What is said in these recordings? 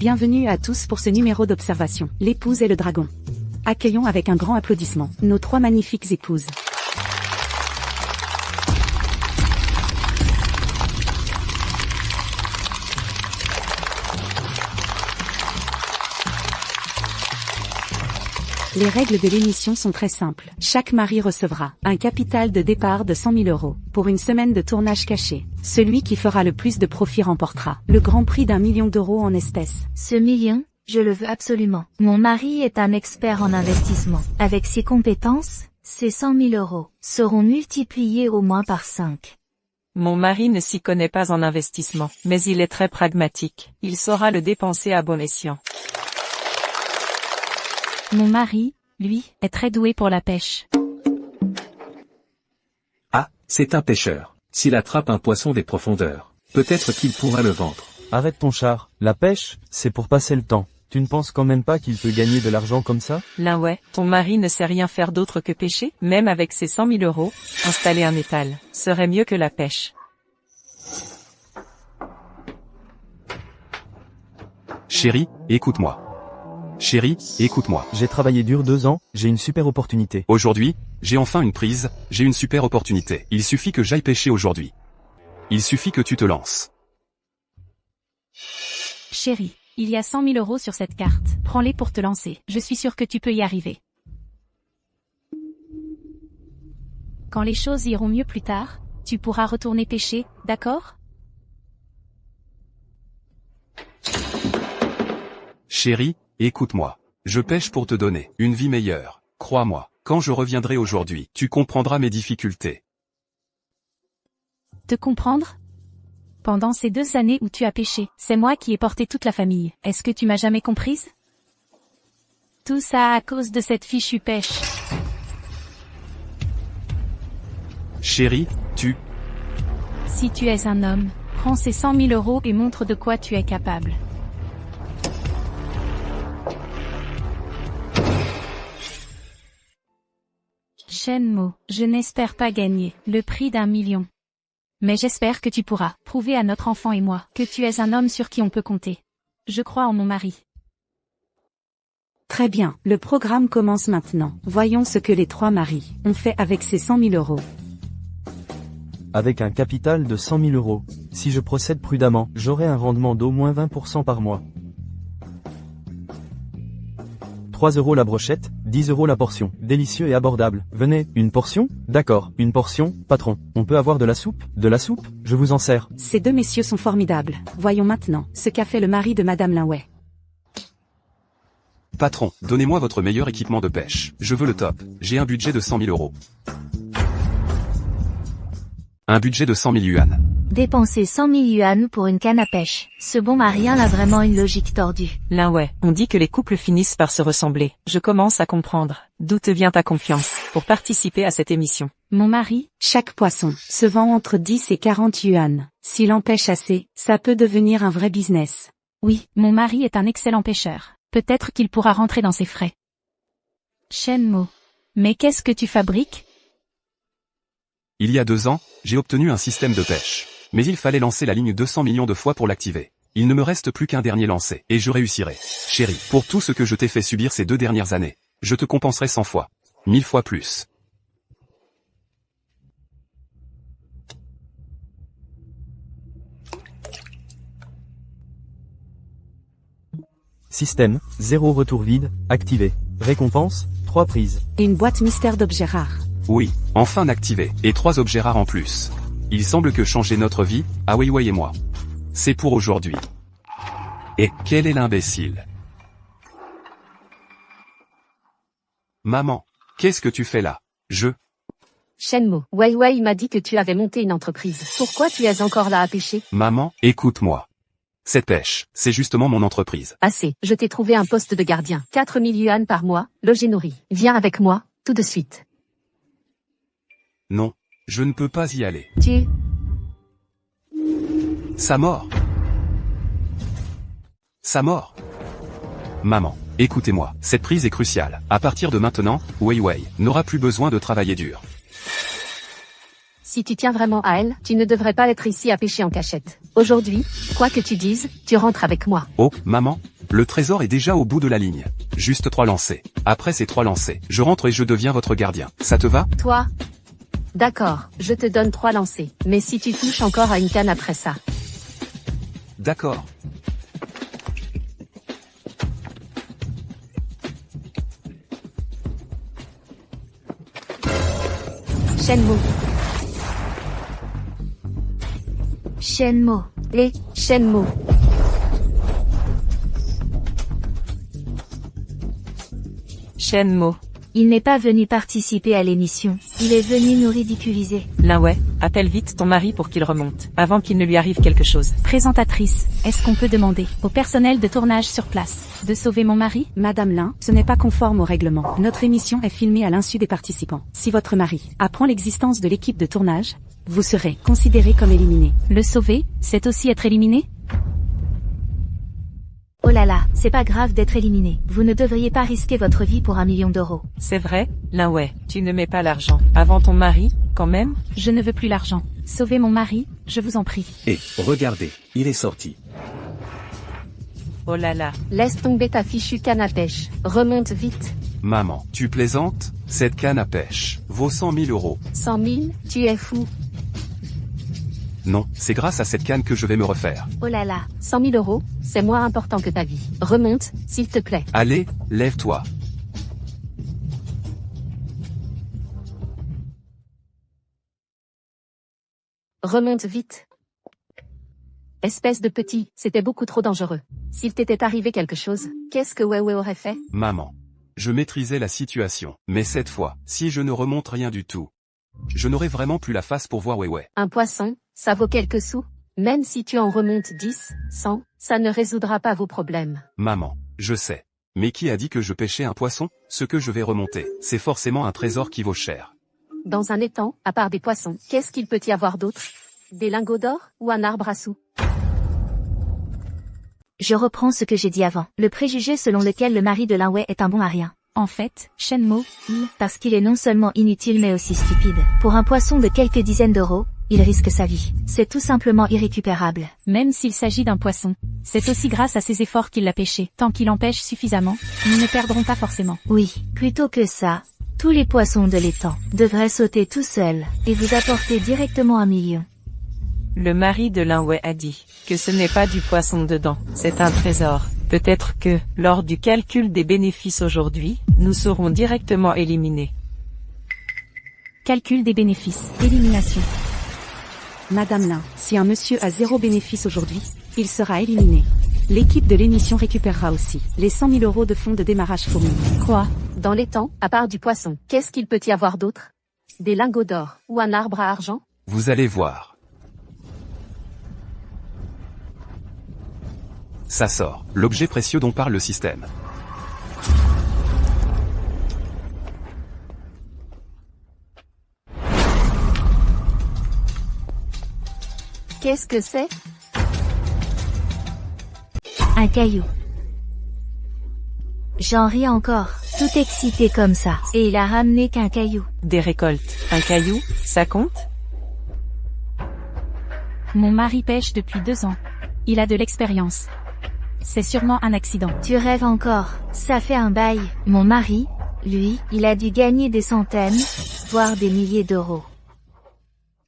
Bienvenue à tous pour ce numéro d'observation. L'épouse et le dragon. Accueillons avec un grand applaudissement nos 3 magnifiques épouses. Les règles de l'émission sont très simples. Chaque mari recevra un capital de départ de 100 000 € pour une semaine de tournage caché. Celui qui fera le plus de profit remportera le grand prix d'1 million d'euros en espèces. Ce million, je le veux absolument. Mon mari est un expert en investissement. Avec ses compétences, ces 100 000 € seront multipliés au moins par 5. Mon mari ne s'y connaît pas en investissement, mais il est très pragmatique. Il saura le dépenser à bon escient. Mon mari, lui, est très doué pour la pêche. Ah, c'est un pêcheur. S'il attrape un poisson des profondeurs, peut-être qu'il pourra le vendre. Arrête ton char, la pêche, c'est pour passer le temps. Tu ne penses quand même pas qu'il peut gagner de l'argent comme ça? Ouais, ton mari ne sait rien faire d'autre que pêcher, même avec ses 100 000 €, installer un étal serait mieux que la pêche. Chérie, écoute-moi. Chérie, écoute-moi. J'ai travaillé dur 2 ans, j'ai une super opportunité. Aujourd'hui, j'ai enfin une prise, j'ai une super opportunité. Il suffit que j'aille pêcher aujourd'hui. Il suffit que tu te lances. Chérie, il y a 100 000 € sur cette carte. Prends-les pour te lancer. Je suis sûre que tu peux y arriver. Quand les choses iront mieux plus tard, tu pourras retourner pêcher, d'accord? Chérie, écoute-moi. Je pêche pour te donner une vie meilleure. Crois-moi, quand je reviendrai aujourd'hui, tu comprendras mes difficultés. Te comprendre? Pendant ces 2 années où tu as pêché, c'est moi qui ai porté toute la famille. Est-ce que tu m'as jamais comprise? Tout ça à cause de cette fichue pêche. Chérie, Si tu es un homme, prends ces 100 000 € et montre de quoi tu es capable. Shenmo, je n'espère pas gagner le prix d'1 million. Mais j'espère que tu pourras prouver à notre enfant et moi que tu es un homme sur qui on peut compter. Je crois en mon mari. Très bien, le programme commence maintenant. Voyons ce que les 3 maris ont fait avec ces 100 000 €. Avec un capital de 100 000 €, si je procède prudemment, j'aurai un rendement d'au moins 20% par mois. 3 € la brochette, 10 € la portion. Délicieux et abordable. Venez, une portion? D'accord, une portion, patron. On peut avoir de la soupe? De la soupe? Je vous en sers. Ces 2 messieurs sont formidables. Voyons maintenant ce qu'a fait le mari de Madame Linway. patron, donnez-moi votre meilleur équipement de pêche. Je veux le top. J'ai un budget de 100 000 €. Un budget de 100 000 yuan. Dépenser 100 000 yuan pour une canne à pêche. Ce bon mari a vraiment une logique tordue. Ouais, on dit que les couples finissent par se ressembler. Je commence à comprendre. D'où te vient ta confiance pour participer à cette émission? Mon mari, Chaque poisson se vend entre 10 et 40 yuan. S'il en pêche assez, ça peut devenir un vrai business. oui, mon mari est un excellent pêcheur. Peut-être qu'il pourra rentrer dans ses frais. Shenmo, mais qu'est-ce que tu fabriques? Il y a 2 ans, j'ai obtenu un système de pêche. Mais il fallait lancer la ligne 200 millions de fois pour l'activer. Il ne me reste plus qu'un dernier lancé, et je réussirai. Chérie, pour tout ce que je t'ai fait subir ces 2 dernières années, je te compenserai 100 fois. 1000 fois plus. Système, 0 retour vide, activé. Récompense, 3 prises. Et une boîte mystère d'objets rares. Oui, enfin activé, et 3 objets rares en plus. Il semble que changer notre vie, ah Weiwei et moi. C'est pour aujourd'hui. Et quel est l'imbécile? Maman, qu'est-ce que tu fais là? Shenmo, Weiwei m'a dit que tu avais monté une entreprise. Pourquoi tu es encore là à pêcher? Maman, écoute-moi. Cette pêche, c'est justement mon entreprise. Assez, je t'ai trouvé un poste de gardien. 4 000 yuan par mois, logé nourri. Viens avec moi, tout de suite. Non, je ne peux pas y aller. Tu... Sa mort. Sa mort. Maman, écoutez-moi, cette prise est cruciale. À partir de maintenant, Weiwei n'aura plus besoin de travailler dur. Si tu tiens vraiment à elle, tu ne devrais pas être ici à pêcher en cachette. Aujourd'hui, quoi que tu dises, tu rentres avec moi. Oh, maman, Le trésor est déjà au bout de la ligne. Juste 3 lancers. Après ces 3 lancers, je rentre et je deviens votre gardien. Ça te va? Toi? D'accord, je te donne 3 lancers. Mais si tu touches encore à une canne après ça. D'accord. Shenmue. Shenmue. Et Shenmue. Shenmue. Il n'est pas venu participer à l'émission. Il est venu nous ridiculiser. Linway, appelle vite ton mari pour qu'il remonte, avant qu'il ne lui arrive quelque chose. Présentatrice, est-ce qu'on peut demander au personnel de tournage sur place de sauver mon mari? Madame Lin, ce n'est pas conforme au règlement. Notre émission est filmée à l'insu des participants. Si votre mari apprend l'existence de l'équipe de tournage, vous serez considéré comme éliminé. Le sauver, c'est aussi être éliminé? Oh là là, c'est pas grave d'être éliminé. Vous ne devriez pas risquer votre vie pour 1 million d'euros. C'est vrai, Linway, tu ne mets pas l'argent avant ton mari, quand même? Je ne veux plus l'argent. Sauvez mon mari, je vous en prie. Et, regardez, il est sorti. Oh là là. Laisse tomber ta fichue canne à pêche. Remonte vite. Maman, tu plaisantes? Cette canne à pêche vaut 100 000 euros. 100 000, tu es fou. Non, c'est grâce à cette canne que je vais me refaire. Oh là là. 100 000 euros, c'est moins important que ta vie. Remonte, s'il te plaît. Allez, lève-toi. Remonte vite. Espèce de petit, c'était beaucoup trop dangereux. S'il t'était arrivé quelque chose, qu'est-ce que Weiwei aurait fait? Maman. Je maîtrisais la situation. Mais cette fois, si je ne remonte rien du tout, je n'aurai vraiment plus la face pour voir Weiwei. Un poisson, ça vaut quelques sous. Même si tu en remontes 10, 100, ça ne résoudra pas vos problèmes. Maman, je sais. Mais qui a dit que je pêchais un poisson? Ce que je vais remonter, c'est forcément un trésor qui vaut cher. Dans un étang, à part des poissons, qu'est-ce qu'il peut y avoir d'autre? Des lingots d'or, ou un arbre à sous? Je reprends ce que j'ai dit avant. Le préjugé selon lequel le mari de Linway est un bon à rien. En fait, Shenmue, Parce qu'il est non seulement inutile mais aussi stupide. Pour un poisson de quelques dizaines d'euros, il risque sa vie. C'est tout simplement irrécupérable. même s'il s'agit d'un poisson, c'est aussi grâce à ses efforts qu'il l'a pêché. Tant qu'il en pêche suffisamment, nous ne perdrons pas forcément. Oui, plutôt que ça, tous les poissons de l'étang devraient sauter tout seuls et vous apporter directement 1 million. Le mari de Linway a dit que ce n'est pas du poisson dedans, c'est un trésor. Peut-être que, lors du calcul des bénéfices aujourd'hui, nous serons directement éliminés. Calcul des bénéfices. Élimination. Madame Lin, si un monsieur a 0 bénéfice aujourd'hui, il sera éliminé. L'équipe de l'émission récupérera aussi les 100 000 euros de fonds de démarrage fournis. Quoi? Dans l'étang, à part du poisson, qu'est-ce qu'il peut y avoir d'autre? Des lingots d'or, ou un arbre à argent? Vous allez voir. Ça sort, l'objet précieux dont parle le système. Qu'est-ce que c'est? Un caillou. J'en ris encore, tout excité comme ça. Et il a ramené qu'un caillou. Des récoltes. Un caillou, ça compte? Mon mari pêche depuis 2 ans. Il a de l'expérience. C'est sûrement un accident. Tu rêves encore, ça fait un bail. Mon mari, lui, il a dû gagner des centaines, voire des milliers d'euros.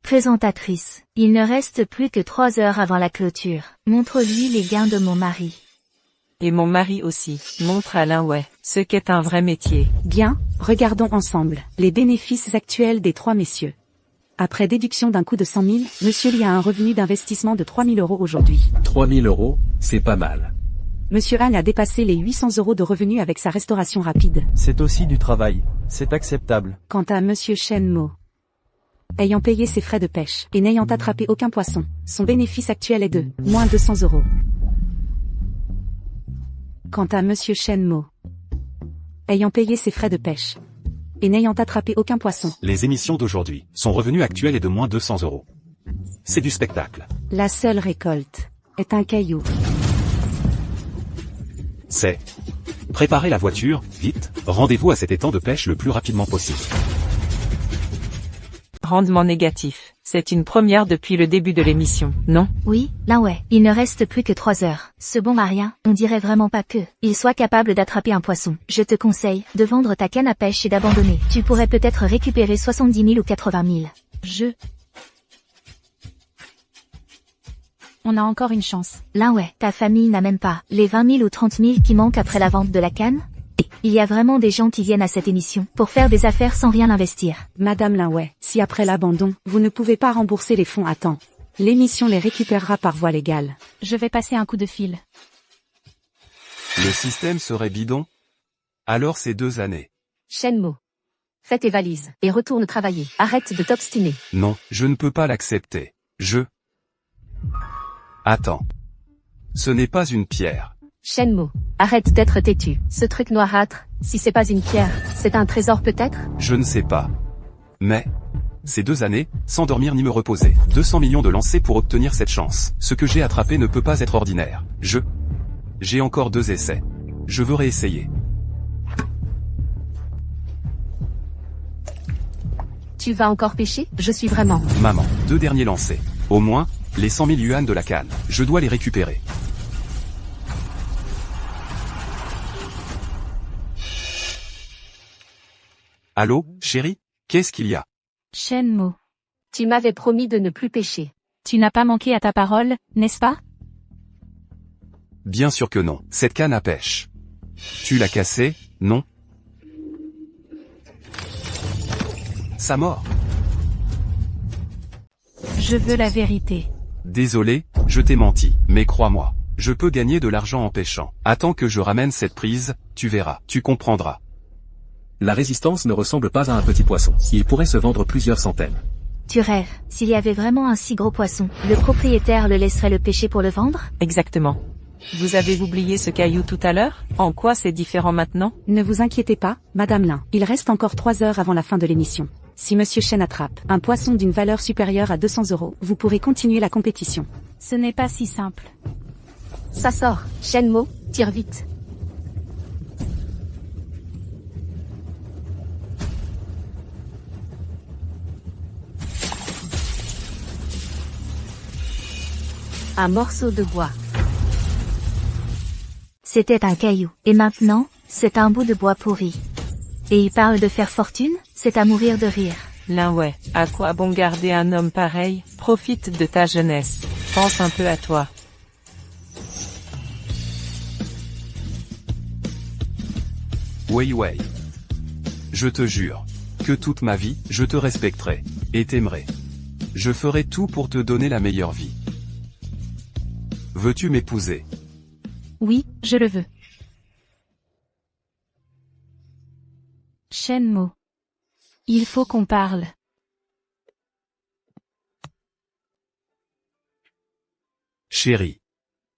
Présentatrice, il ne reste plus que 3 heures avant la clôture. Montre-lui les gains de mon mari. Et mon mari aussi. Montre à Linway ce qu'est un vrai métier. Bien, regardons ensemble les bénéfices actuels des 3 messieurs. Après déduction d'un coût de 100 000, monsieur Li a un revenu d'investissement de 3 000 euros aujourd'hui. 3 000 euros, c'est pas mal. Monsieur Han a dépassé les 800 euros de revenus avec sa restauration rapide. C'est aussi du travail. C'est acceptable. Quant à monsieur Shenmue, ayant payé ses frais de pêche et n'ayant attrapé aucun poisson, son bénéfice actuel est de moins 200 euros. Quant à monsieur Shenmue, ayant payé ses frais de pêche et n'ayant attrapé aucun poisson, Les émissions d'aujourd'hui, son revenu actuel est de moins 200 euros. C'est du spectacle. la seule récolte est un caillou. C'est. Préparez la voiture, vite, rendez-vous à cet étang de pêche le plus rapidement possible. Rendement négatif. C'est une première depuis le début de l'émission, non? Oui, là ouais. Il ne reste plus que 3 heures. Ce bon Maria, on dirait vraiment pas que il soit capable d'attraper un poisson. Je te conseille de vendre ta canne à pêche et d'abandonner. Tu pourrais peut-être récupérer 70 000 ou 80 000. On a encore une chance. Là ouais, ta famille n'a même pas les 20 000 ou 30 000 qui manquent après la vente de la canne? Il y a vraiment des gens qui viennent à cette émission pour faire des affaires sans rien investir. Madame Linway, si après l'abandon, vous ne pouvez pas rembourser les fonds à temps, l'émission les récupérera par voie légale. Je vais passer un coup de fil. Le système serait bidon? Alors c'est 2 années. Shenmue. Fais tes valises et retourne travailler. Arrête de t'obstiner. Non, je ne peux pas l'accepter. Attends. Ce n'est pas une pierre. Shenmue. Arrête d'être têtu. Ce truc noirâtre, si c'est pas une pierre, c'est un trésor peut-être? Je ne sais pas. Mais, ces 2 années, sans dormir ni me reposer, 200 millions de lancers pour obtenir cette chance. Ce que j'ai attrapé ne peut pas être ordinaire. J'ai encore 2 essais. Je veux réessayer. Tu vas encore pêcher? Je suis vraiment... Maman, 2 derniers lancers. Au moins, les 100 000 yuan de la canne. Je dois les récupérer. Allô, chérie? Qu'est-ce qu'il y a? Shenmue. Tu m'avais promis de ne plus pêcher. Tu n'as pas manqué à ta parole, n'est-ce pas? Bien sûr que non. Cette canne à pêche. Tu l'as cassée, non? Sa mort. Je veux la vérité. Désolé, je t'ai menti, mais crois-moi, je peux gagner de l'argent en pêchant. Attends que je ramène cette prise, tu verras, tu comprendras. La résistance ne ressemble pas à un petit poisson. Il pourrait se vendre plusieurs centaines. Tu rêves. S'il y avait vraiment un si gros poisson, le propriétaire le laisserait le pêcher pour le vendre? Exactement. Vous avez oublié ce caillou tout à l'heure? En quoi c'est différent maintenant? Ne vous inquiétez pas, Madame Lin. Il reste encore 3 heures avant la fin de l'émission. Si Monsieur Chen attrape un poisson d'une valeur supérieure à 200 €, vous pourrez continuer la compétition. Ce n'est pas si simple. Ça sort. Shenmue, tire vite. Un morceau de bois. C'était un caillou. Et maintenant, c'est un bout de bois pourri. Et il parle de faire fortune? C'est à mourir de rire. Linway, à quoi bon garder un homme pareil? Profite de ta jeunesse. Pense un peu à toi. Wei. Je te jure que toute ma vie, je te respecterai et t'aimerai. Je ferai tout pour te donner la meilleure vie. Veux-tu m'épouser? Oui, je le veux. Shenmue. Il faut qu'on parle. Chérie.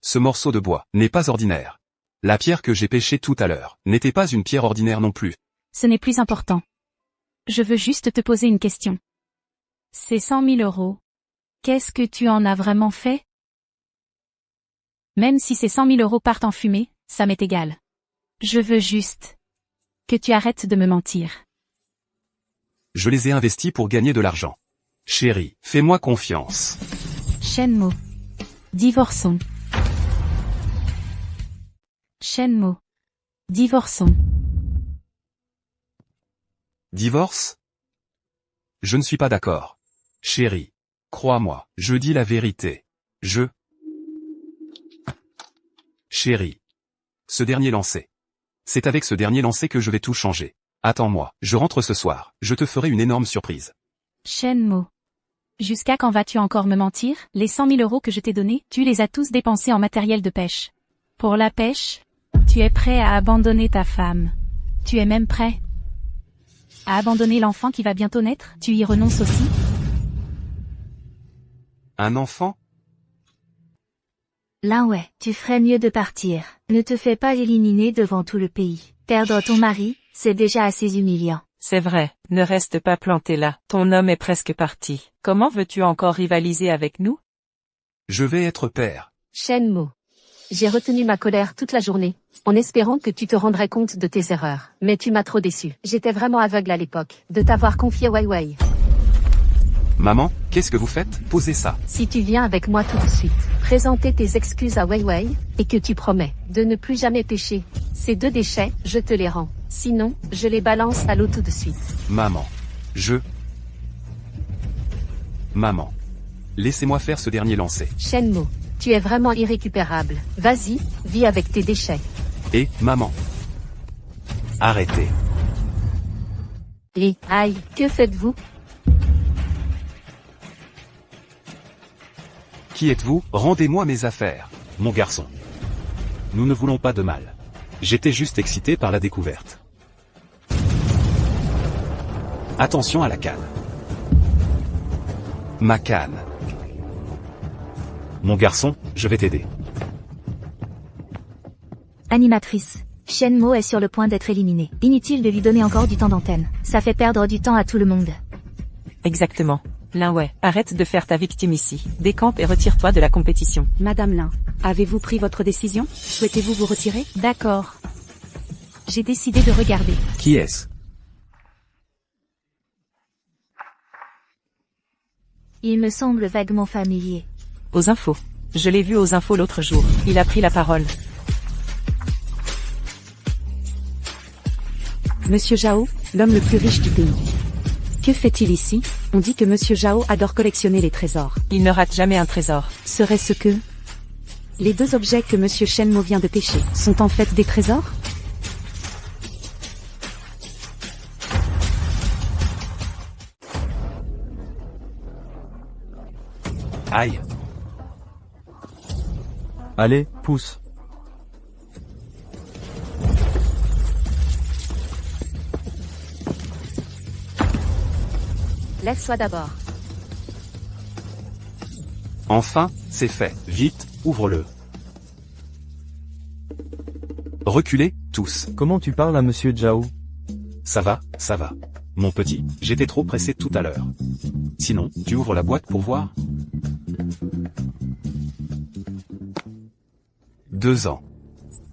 Ce morceau de bois n'est pas ordinaire. La pierre que j'ai pêchée tout à l'heure n'était pas une pierre ordinaire non plus. Ce n'est plus important. Je veux juste te poser une question. Ces 100 000 €. Qu'est-ce que tu en as vraiment fait? Même si ces 100 000 € partent en fumée, ça m'est égal. Je veux juste que tu arrêtes de me mentir. Je les ai investis pour gagner de l'argent. Chérie, fais-moi confiance. Shenmue. Divorçons. Shenmue. Divorçons. Divorce? Je ne suis pas d'accord. Chérie, crois-moi, je dis la vérité. Chérie. Ce dernier lancer. C'est avec ce dernier lancer que je vais tout changer. Attends-moi, je rentre ce soir, je te ferai une énorme surprise. Shenmue. Jusqu'à quand vas-tu encore me mentir? Les 100 000 € que je t'ai donnés, tu les as tous dépensés en matériel de pêche. Pour la pêche, tu es prêt à abandonner ta femme. Tu es même prêt à abandonner l'enfant qui va bientôt naître? Tu y renonces aussi? Un enfant? Là ouais, tu ferais mieux de partir. Ne te fais pas éliminer devant tout le pays. Perdre ton mari, c'est déjà assez humiliant. C'est vrai, ne reste pas planté là. Ton homme est presque parti. Comment veux-tu encore rivaliser avec nous? Je vais être père. Shenmue. J'ai retenu ma colère toute la journée, en espérant que tu te rendrais compte de tes erreurs. Mais tu m'as trop déçu. J'étais vraiment aveugle à l'époque, de t'avoir confié Wei. Maman, qu'est-ce que vous faites? Posez ça. Si tu viens avec moi tout de suite, présenter tes excuses à Weiwei, et que tu promets de ne plus jamais pêcher ces 2 déchets, je te les rends. Sinon, je les balance à l'eau tout de suite. Maman. Maman. Laissez-moi faire ce dernier lancer. Shenmue, tu es vraiment irrécupérable. Vas-y, vis avec tes déchets. Et, maman. Arrêtez. Et, aïe, que faites-vous? Qui êtes-vous? Rendez-moi mes affaires. Mon garçon. Nous ne voulons pas de mal. J'étais juste excité par la découverte. Attention à la canne. Ma canne. Mon garçon, je vais t'aider. Animatrice. Shenmue est sur le point d'être éliminée. Inutile de lui donner encore du temps d'antenne. Ça fait perdre du temps à tout le monde. Exactement. Linway, arrête de faire ta victime ici. Décampe et retire-toi de la compétition. Madame Lin, avez-vous pris votre décision? Souhaitez-vous vous retirer? D'accord. J'ai décidé de regarder. Qui est-ce? Il me semble vaguement familier. Aux infos. Je l'ai vu aux infos l'autre jour. Il a pris la parole. Monsieur Zhao, l'homme le plus riche du pays. Que fait-il ici? On dit que Monsieur Zhao adore collectionner les trésors. Il ne rate jamais un trésor. Serait-ce que... Les 2 objets que Monsieur Shenmue vient de pêcher sont en fait des trésors? Aïe. Allez, pousse. Lève-toi d'abord. Enfin, c'est fait. Vite, ouvre-le. Reculez, tous. Comment tu parles à Monsieur Zhao? Ça va. Mon petit, j'étais trop pressé tout à l'heure. Sinon, tu ouvres la boîte pour voir? 2 ans.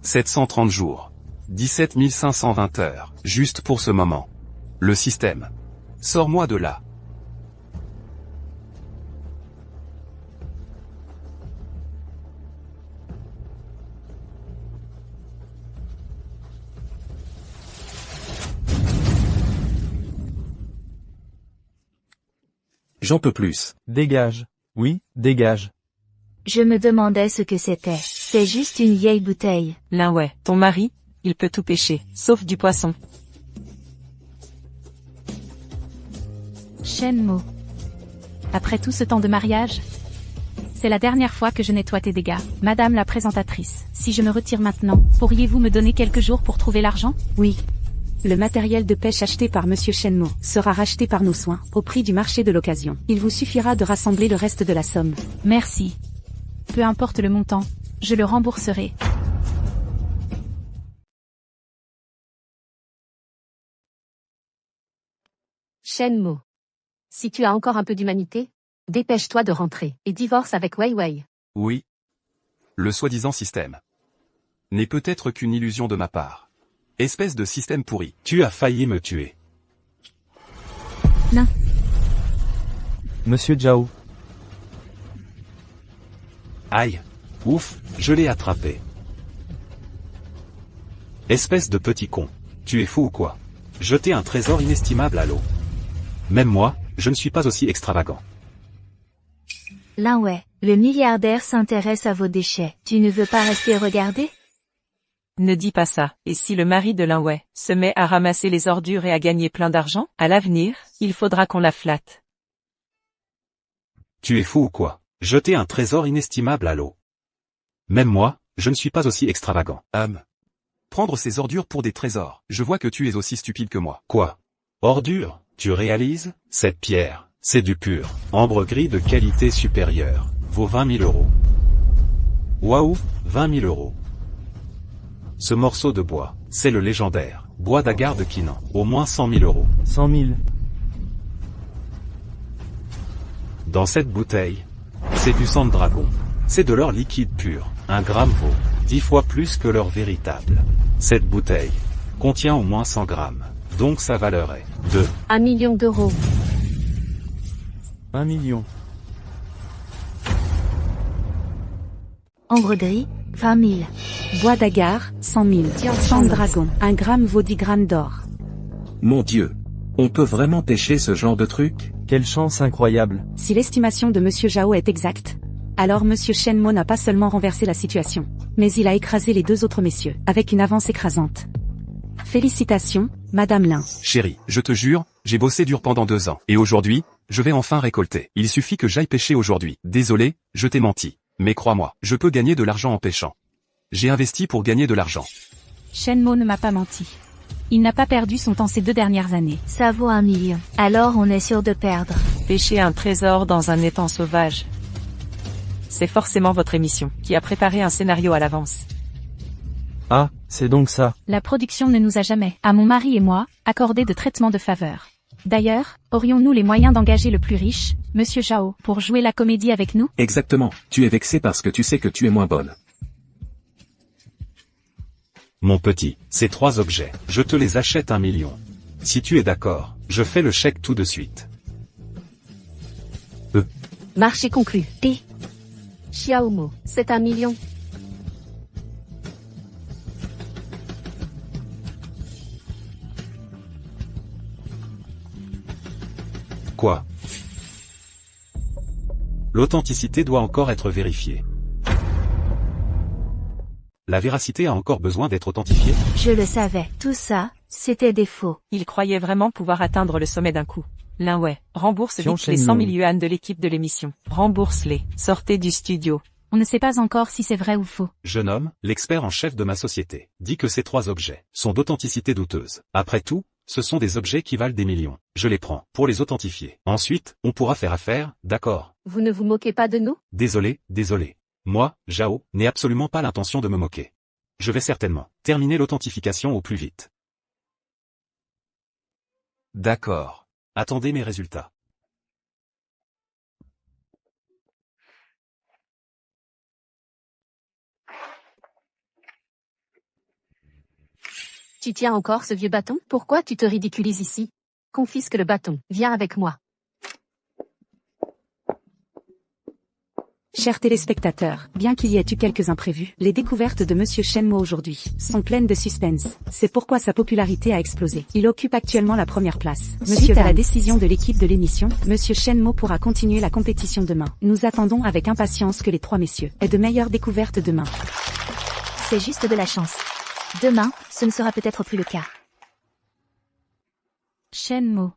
730 jours. 17 520 heures. Juste pour ce moment. Le système. Sors-moi de là. J'en peux plus. Dégage. Oui, dégage. Je me demandais ce que c'était. C'est juste une vieille bouteille. Linway, ton mari, il peut tout pêcher, sauf du poisson. Shenmue. Après tout ce temps de mariage, c'est la dernière fois que je nettoie tes dégâts. Madame la présentatrice, si je me retire maintenant, pourriez-vous me donner quelques jours pour trouver l'argent? Oui. Le matériel de pêche acheté par Monsieur Shenmue sera racheté par nos soins, au prix du marché de l'occasion. Il vous suffira de rassembler le reste de la somme. Merci. Peu importe le montant, je le rembourserai. Shenmue. Si tu as encore un peu d'humanité, dépêche-toi de rentrer et divorce avec Weiwei. Oui. Le soi-disant système n'est peut-être qu'une illusion de ma part. Espèce de système pourri. Tu as failli me tuer. Non. Monsieur Zhao. Aïe. Ouf, je l'ai attrapé. Espèce de petit con. Tu es fou ou quoi? Jeter un trésor inestimable à l'eau. Même moi, je ne suis pas aussi extravagant. Linway, le milliardaire s'intéresse à vos déchets. Tu ne veux pas rester regarder? Ne dis pas ça. Et si le mari de Linway se met à ramasser les ordures et à gagner plein d'argent, à l'avenir, il faudra qu'on la flatte. Tu es fou ou quoi? Jeter un trésor inestimable à l'eau. Même moi, je ne suis pas aussi extravagant. Prendre ces ordures pour des trésors. Je vois que tu es aussi stupide que moi. Quoi? Ordure? Tu réalises? Cette pierre, c'est du pur ambre gris de qualité supérieure. Vaut 20 000 €. Waouh, 20 000 €. Ce morceau de bois, c'est le légendaire bois d'agar de Kinan. Au moins 100 000 €. 100 000. Dans cette bouteille, c'est du sang de dragon. C'est de l'or liquide pur. 1 gramme vaut 10 fois plus que l'or véritable. Cette bouteille contient au moins 100 grammes. Donc sa valeur est de 1 million d'euros. 1 million. Ambre gris, 20 000. Bois d'agar, 100 000. Sang de dragon, 1 gramme vaut 10 grammes d'or. Mon Dieu. On peut vraiment pêcher ce genre de truc? Quelle chance incroyable. Si l'estimation de Monsieur Zhao est exacte, alors Monsieur Shenmo n'a pas seulement renversé la situation, mais il a écrasé les 2 autres messieurs, avec une avance écrasante. Félicitations, Madame Lin. Chérie, je te jure, j'ai bossé dur pendant 2 ans. Et aujourd'hui, je vais enfin récolter. Il suffit que j'aille pêcher aujourd'hui. Désolé, je t'ai menti. Mais crois-moi, je peux gagner de l'argent en pêchant. J'ai investi pour gagner de l'argent. Shenmo ne m'a pas menti. Il n'a pas perdu son temps ces 2 dernières années. Ça vaut 1 million. Alors on est sûr de perdre. Pêcher un trésor dans un étang sauvage. C'est forcément votre émission, qui a préparé un scénario à l'avance. Ah, c'est donc ça. La production ne nous a jamais, à mon mari et moi, accordé de traitement de faveur. D'ailleurs, aurions-nous les moyens d'engager le plus riche, Monsieur Zhao, pour jouer la comédie avec nous? Exactement. Tu es vexé parce que tu sais que tu es moins bonne. Mon petit, ces 3 objets, je te les achète 1 million. Si tu es d'accord, je fais le chèque tout de suite. Marché conclu. T. Xiaomo, c'est 1 million. Quoi? L'authenticité doit encore être vérifiée. La véracité a encore besoin d'être authentifiée? Je le savais. Tout ça, c'était des faux. Il croyait vraiment pouvoir atteindre le sommet d'un coup. Lin Wei, rembourse vite les 100 000 yuan de l'équipe de l'émission. Rembourse-les. Sortez du studio. On ne sait pas encore si c'est vrai ou faux. Jeune homme, l'expert en chef de ma société, dit que ces 3 objets sont d'authenticité douteuse. Après tout, ce sont des objets qui valent des millions. Je les prends pour les authentifier. Ensuite, on pourra faire affaire, d'accord? Vous ne vous moquez pas de nous? Désolé. Moi, Zhao, n'ai absolument pas l'intention de me moquer. Je vais certainement terminer l'authentification au plus vite. D'accord. Attendez mes résultats. Tu tiens encore ce vieux bâton? Pourquoi tu te ridiculises ici? Confisque le bâton. Viens avec moi. Chers téléspectateurs, bien qu'il y ait eu quelques imprévus, les découvertes de Monsieur Shenmo aujourd'hui sont pleines de suspense. C'est pourquoi sa popularité a explosé. Il occupe actuellement la première place. Suite à la décision de l'équipe de l'émission, Monsieur Shenmo pourra continuer la compétition demain. Nous attendons avec impatience que les 3 messieurs aient de meilleures découvertes demain. C'est juste de la chance. Demain, ce ne sera peut-être plus le cas. Shenmo.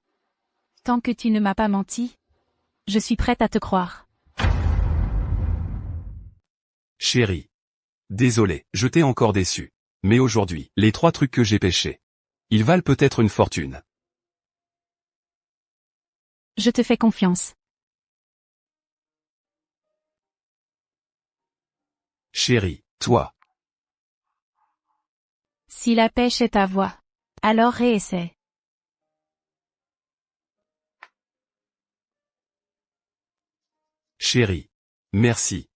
Tant que tu ne m'as pas menti, je suis prête à te croire. Chérie. Désolé, je t'ai encore déçu. Mais aujourd'hui, les 3 trucs que j'ai pêchés, ils valent peut-être une fortune. Je te fais confiance. Chérie, toi. Si la pêche est ta voie, alors réessaie. Chérie. Merci.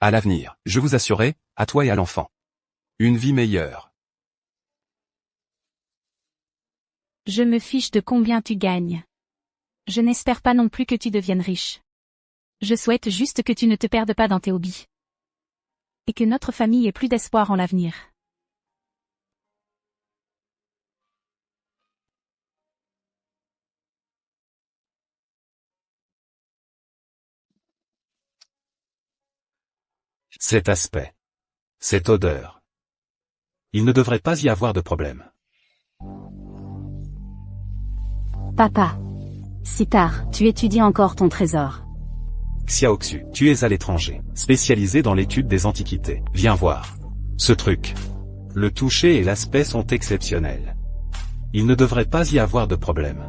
À l'avenir, je vous assurerai, à toi et à l'enfant, une vie meilleure. Je me fiche de combien tu gagnes. Je n'espère pas non plus que tu deviennes riche. Je souhaite juste que tu ne te perdes pas dans tes hobbies. Et que notre famille ait plus d'espoir en l'avenir. Cet aspect. Cette odeur. Il ne devrait pas y avoir de problème. Papa. Si tard, tu étudies encore ton trésor. Xiaoxu, tu es à l'étranger, spécialisé dans l'étude des antiquités. Viens voir. Ce truc. Le toucher et l'aspect sont exceptionnels. Il ne devrait pas y avoir de problème.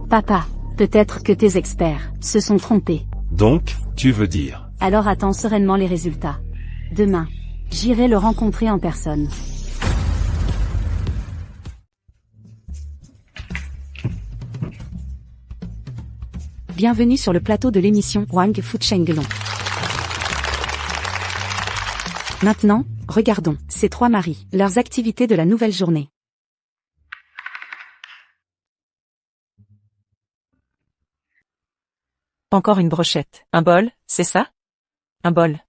Papa, peut-être que tes experts se sont trompés. Donc, tu veux dire? Alors attends sereinement les résultats. Demain, j'irai le rencontrer en personne. Bienvenue sur le plateau de l'émission Wang Fu Chengelong. Maintenant, regardons. ces 3 maris, leurs activités de la nouvelle journée. Encore une brochette. Un bol, c'est ça? Un bol.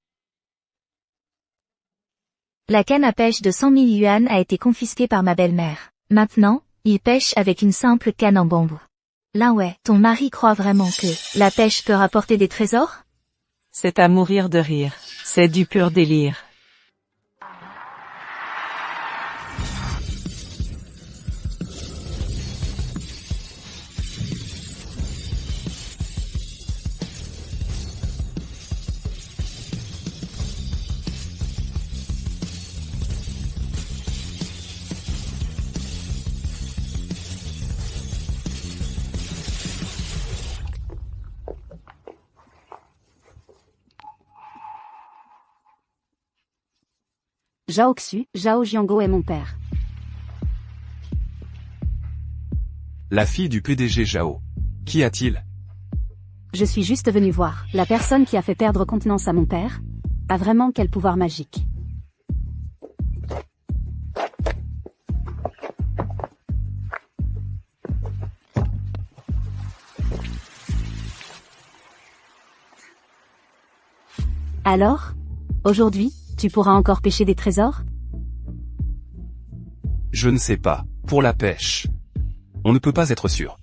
La canne à pêche de 100 000 yuan a été confisquée par ma belle-mère. Maintenant, il pêche avec une simple canne en bambou. Lin Wei, ton mari croit vraiment que la pêche peut rapporter des trésors? C'est à mourir de rire. C'est du pur délire. Zhao Xu, Zhao Jiango est mon père. La fille du PDG Zhao. Qu'y a-t-il? Je suis juste venu voir. La personne qui a fait perdre contenance à mon père a vraiment quel pouvoir magique. Alors, aujourd'hui, tu pourras encore pêcher des trésors? Je ne sais pas. Pour la pêche. On ne peut pas être sûr.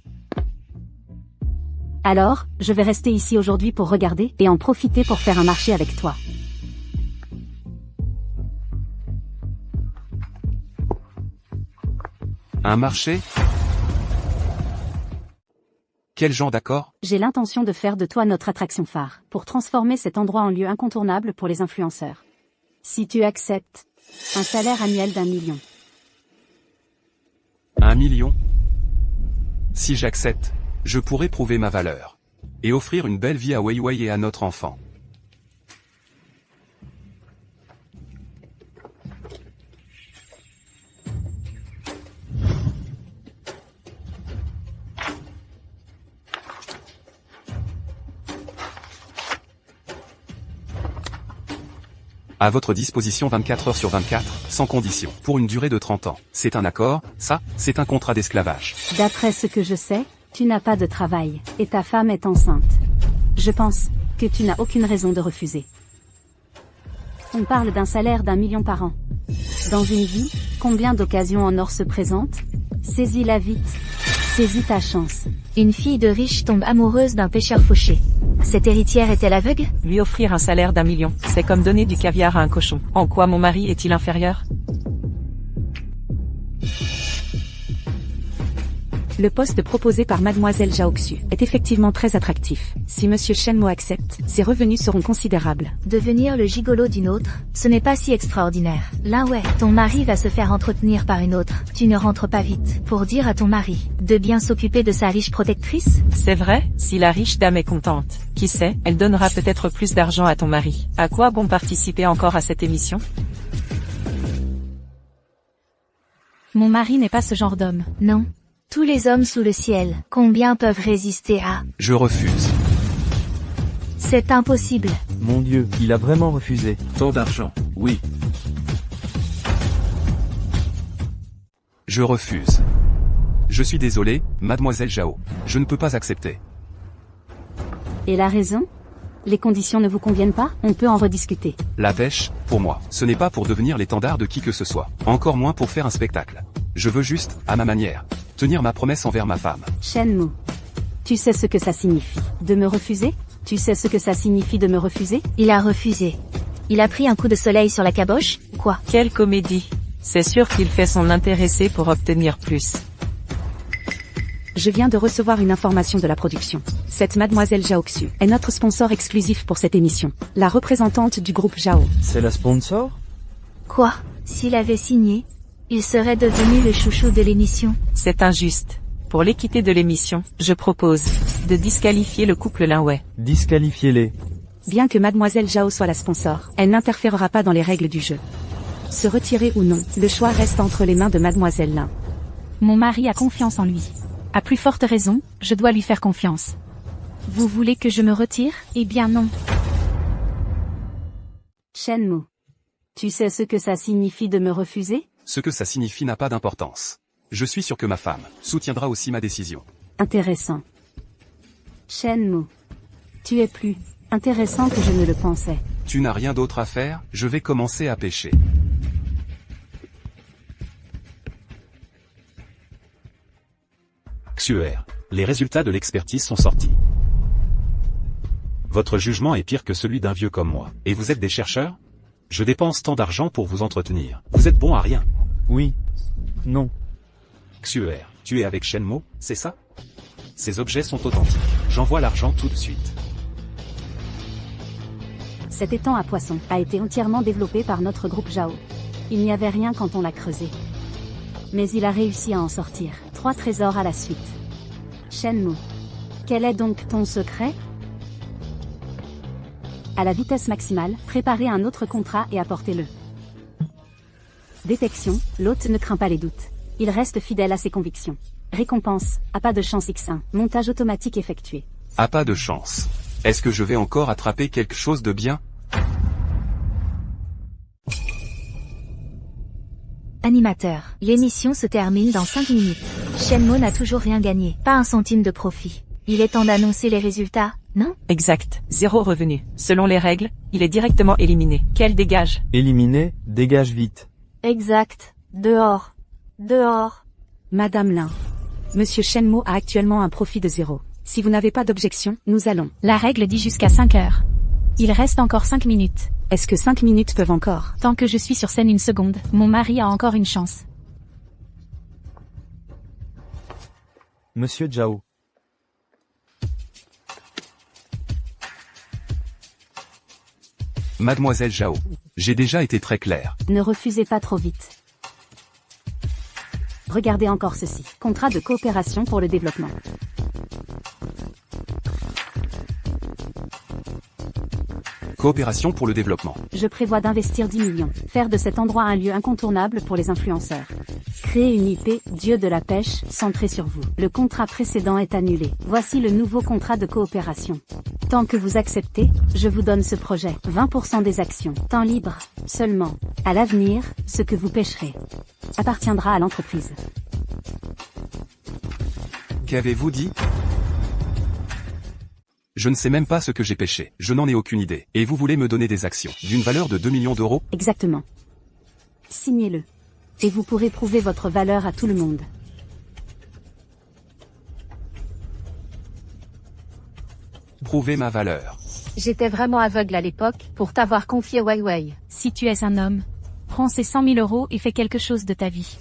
Alors, je vais rester ici aujourd'hui pour regarder et en profiter pour faire un marché avec toi. Un marché? Quel genre d'accord? J'ai l'intention de faire de toi notre attraction phare, pour transformer cet endroit en lieu incontournable pour les influenceurs. Si tu acceptes, un salaire annuel d'1 million. 1 million? Si j'accepte, je pourrai prouver ma valeur. Et offrir une belle vie à Weiwei et à notre enfant. À votre disposition 24 heures sur 24, sans condition, pour une durée de 30 ans. C'est un accord, ça, c'est un contrat d'esclavage. D'après ce que je sais, tu n'as pas de travail, et ta femme est enceinte. Je pense que tu n'as aucune raison de refuser. On parle d'un salaire d'1 million par an. Dans une vie, combien d'occasions en or se présentent? Saisis-la vite. Saisis ta chance. Une fille de riche tombe amoureuse d'un pêcheur fauché. Cette héritière est-elle aveugle? Lui offrir un salaire d'1 million, c'est comme donner du caviar à un cochon. En quoi mon mari est-il inférieur? Le poste proposé par Mademoiselle Zhao Xu est effectivement très attractif. Si Monsieur Shen Mo accepte, ses revenus seront considérables. Devenir le gigolo d'une autre, ce n'est pas si extraordinaire. Lin Wei, ton mari va se faire entretenir par une autre. Tu ne rentres pas vite pour dire à ton mari de bien s'occuper de sa riche protectrice? C'est vrai, si la riche dame est contente, qui sait, elle donnera peut-être plus d'argent à ton mari. À quoi bon participer encore à cette émission? Mon mari n'est pas ce genre d'homme. Non. Tous les hommes sous le ciel, combien peuvent résister à... Je refuse. C'est impossible. Mon Dieu, il a vraiment refusé. Tant d'argent, oui. Je refuse. Je suis désolé, Mademoiselle Zhao. Je ne peux pas accepter. Et la raison? Les conditions ne vous conviennent pas? On peut en rediscuter. La pêche, pour moi, ce n'est pas pour devenir l'étendard de qui que ce soit. Encore moins pour faire un spectacle. Je veux juste, à ma manière, tenir ma promesse envers ma femme. Shen Mo. Tu sais ce que ça signifie? De me refuser? Tu sais ce que ça signifie de me refuser? Il a refusé. Il a pris un coup de soleil sur la caboche, quoi? Quelle comédie! C'est sûr qu'il fait son intéressé pour obtenir plus. Je viens de recevoir une information de la production. Cette Mademoiselle Zhao Xu est notre sponsor exclusif pour cette émission. La représentante du groupe Zhao. C'est la sponsor? Quoi? S'il avait signé, il serait devenu le chouchou de l'émission. C'est injuste. Pour l'équité de l'émission, je propose de disqualifier le couple Lin Wei. Disqualifiez-les. Bien que Mademoiselle Zhao soit la sponsor, elle n'interférera pas dans les règles du jeu. Se retirer ou non, le choix reste entre les mains de Mademoiselle Lin. Mon mari a confiance en lui. À plus forte raison, je dois lui faire confiance. Vous voulez que je me retire? Eh bien non. Shen Mo. Tu sais ce que ça signifie de me refuser? Ce que ça signifie n'a pas d'importance. Je suis sûr que ma femme soutiendra aussi ma décision. Intéressant. Shenmue. Tu es plus intéressant que je ne le pensais. Tu n'as rien d'autre à faire, je vais commencer à pêcher. Xuer, les résultats de l'expertise sont sortis. Votre jugement est pire que celui d'un vieux comme moi. Et vous êtes des chercheurs? Je dépense tant d'argent pour vous entretenir. Vous êtes bon à rien. Oui. Non. Xuer, tu es avec Shenmue, c'est ça? Ces objets sont authentiques. J'envoie l'argent tout de suite. Cet étang à poissons a été entièrement développé par notre groupe Zhao. Il n'y avait rien quand on l'a creusé. Mais il a réussi à en sortir 3 trésors à la suite. Shenmue. Quel est donc ton secret? À la vitesse maximale, préparez un autre contrat et apportez-le. Détection, l'hôte ne craint pas les doutes. Il reste fidèle à ses convictions. Récompense, à pas de chance X1, montage automatique effectué. À pas de chance. Est-ce que je vais encore attraper quelque chose de bien? Animateur, l'émission se termine dans 5 minutes. Shenmue n'a toujours rien gagné, pas un centime de profit. Il est temps d'annoncer les résultats, non? Exact. 0 revenu. Selon les règles, il est directement éliminé. Quel dégage? Éliminé, dégage vite. Exact. Dehors. Dehors. Madame Lin. Monsieur Shenmue a actuellement un profit de 0. Si vous n'avez pas d'objection, nous allons. La règle dit jusqu'à 5 heures. Il reste encore 5 minutes. Est-ce que 5 minutes peuvent encore? Tant que je suis sur scène 1 seconde, mon mari a encore une chance. Monsieur Zhao. Mademoiselle Zhao. J'ai déjà été très clair. Ne refusez pas trop vite. Regardez encore ceci. Contrat de coopération pour le développement. Coopération pour le développement. Je prévois d'investir 10 millions. Faire de cet endroit un lieu incontournable pour les influenceurs. Créer une IP, Dieu de la pêche, centrée sur vous. Le contrat précédent est annulé. Voici le nouveau contrat de coopération. Tant que vous acceptez, je vous donne ce projet. 20% des actions. Temps libre. Seulement. À l'avenir, ce que vous pêcherez appartiendra à l'entreprise. Qu'avez-vous dit? Je ne sais même pas ce que j'ai pêché. Je n'en ai aucune idée. Et vous voulez me donner des actions d'une valeur de 2 millions d'euros? Exactement. Signez-le. Et vous pourrez prouver votre valeur à tout le monde. Prouvez ma valeur. J'étais vraiment aveugle à l'époque pour t'avoir confié Weiwei. Si tu es un homme, prends ces 100 000 euros et fais quelque chose de ta vie.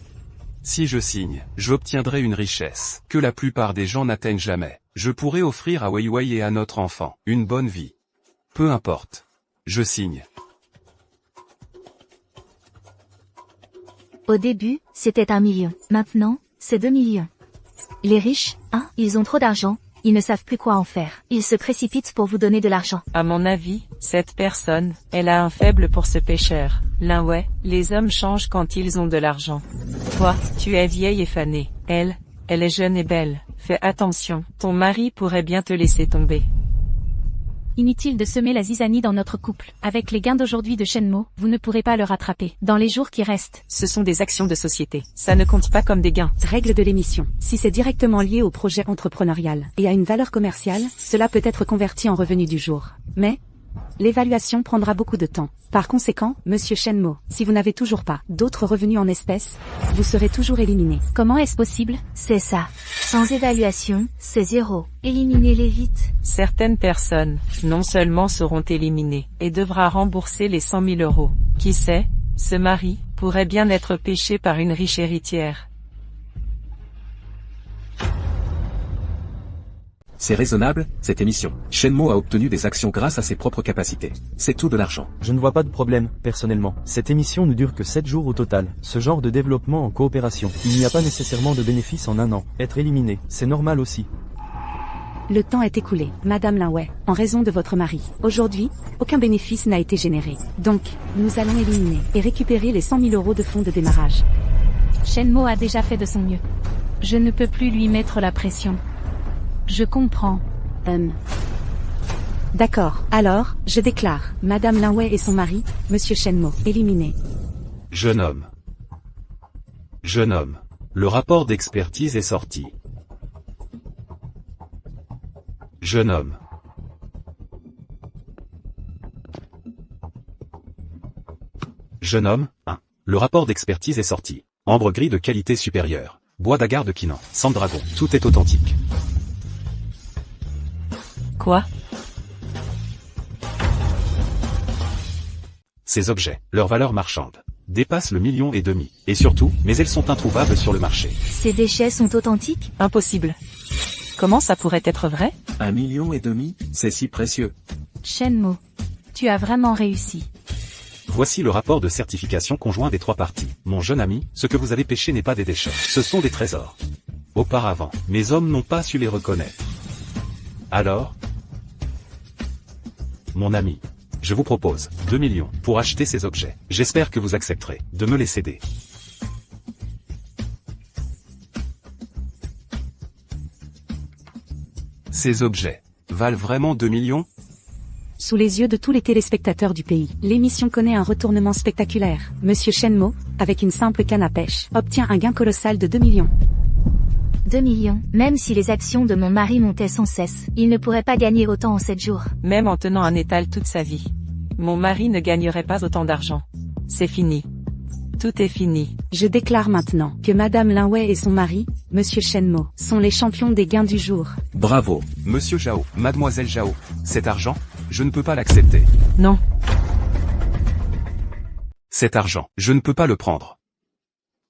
Si je signe, j'obtiendrai une richesse que la plupart des gens n'atteignent jamais. Je pourrai offrir à Weiwei et à notre enfant une bonne vie. Peu importe. Je signe. Au début, c'était 1 million. Maintenant, c'est 2 millions. Les riches, ils ont trop d'argent, ils ne savent plus quoi en faire. Ils se précipitent pour vous donner de l'argent. À mon avis, cette personne, elle a un faible pour ce pêcheur. Ouais, les hommes changent quand ils ont de l'argent. Toi, tu es vieille et fanée. Elle est jeune et belle. Fais attention, ton mari pourrait bien te laisser tomber. Inutile de semer la zizanie dans notre couple. Avec les gains d'aujourd'hui de Shenmue, vous ne pourrez pas le rattraper. Dans les jours qui restent, Ce sont des actions de société. Ça ne compte pas comme des gains. Règle de l'émission. Si c'est directement lié au projet entrepreneurial et à une valeur commerciale, cela peut être converti en revenu du jour. Mais l'évaluation prendra beaucoup de temps. Par conséquent, monsieur Shenmue, si vous n'avez toujours pas d'autres revenus en espèces, vous serez toujours éliminé. comment est-ce possible? C'est ça. Sans évaluation, c'est 0. Éliminez-les vite. Certaines personnes, non seulement seront éliminées, et devra rembourser les 100 000 euros. Qui sait, ce mari pourrait bien être pêché par une riche héritière. C'est raisonnable, cette émission. Shenmue a obtenu des actions grâce à ses propres capacités. C'est tout de l'argent. Je ne vois pas de problème, personnellement. Cette émission ne dure que 7 jours au total. Ce genre de développement en coopération. Il n'y a pas nécessairement de bénéfice en 1 an. Être éliminé, c'est normal aussi. Le temps est écoulé, Madame Linway, en raison de votre mari. Aujourd'hui, aucun bénéfice n'a été généré. Donc, nous allons éliminer et récupérer les 100 000 euros de fonds de démarrage. Shenmue a déjà fait de son mieux. Je ne peux plus lui mettre la pression. Je comprends. D'accord, alors, je déclare, Madame Linway et son mari, Monsieur Shenmo, éliminés. Jeune homme. Jeune homme. Le rapport d'expertise est sorti. Jeune homme. Jeune homme, 1. Le rapport d'expertise est sorti. Ambre gris de qualité supérieure. Bois d'agar de Quinan. Sang de dragon. Tout est authentique. Quoi? Ces objets, leur valeur marchande, dépassent le 1,5 million. Et surtout, mais elles sont introuvables sur le marché. Ces déchets sont authentiques? Impossible. Comment ça pourrait être vrai? 1,5 million, c'est si précieux. Shenmo, tu as vraiment réussi. Voici le rapport de certification conjoint des 3 parties. Mon jeune ami, ce que vous avez pêché n'est pas des déchets, ce sont des trésors. Auparavant, mes hommes n'ont pas su les reconnaître. Alors, mon ami, je vous propose 2 millions pour acheter ces objets. J'espère que vous accepterez de me les céder. Ces objets valent vraiment 2 millions? Sous les yeux de tous les téléspectateurs du pays, l'émission connaît un retournement spectaculaire. Monsieur Shenmo, avec une simple canne à pêche, obtient un gain colossal de 2 millions. 2 millions. Même si les actions de mon mari montaient sans cesse, il ne pourrait pas gagner autant en 7 jours. Même en tenant un étal toute sa vie. Mon mari ne gagnerait pas autant d'argent. C'est fini. Tout est fini. Je déclare maintenant que Madame Linway et son mari, Monsieur Shenmo, sont les champions des gains du jour. Bravo. Monsieur Zhao, Mademoiselle Zhao, cet argent, je ne peux pas l'accepter. Non. Cet argent, je ne peux pas le prendre.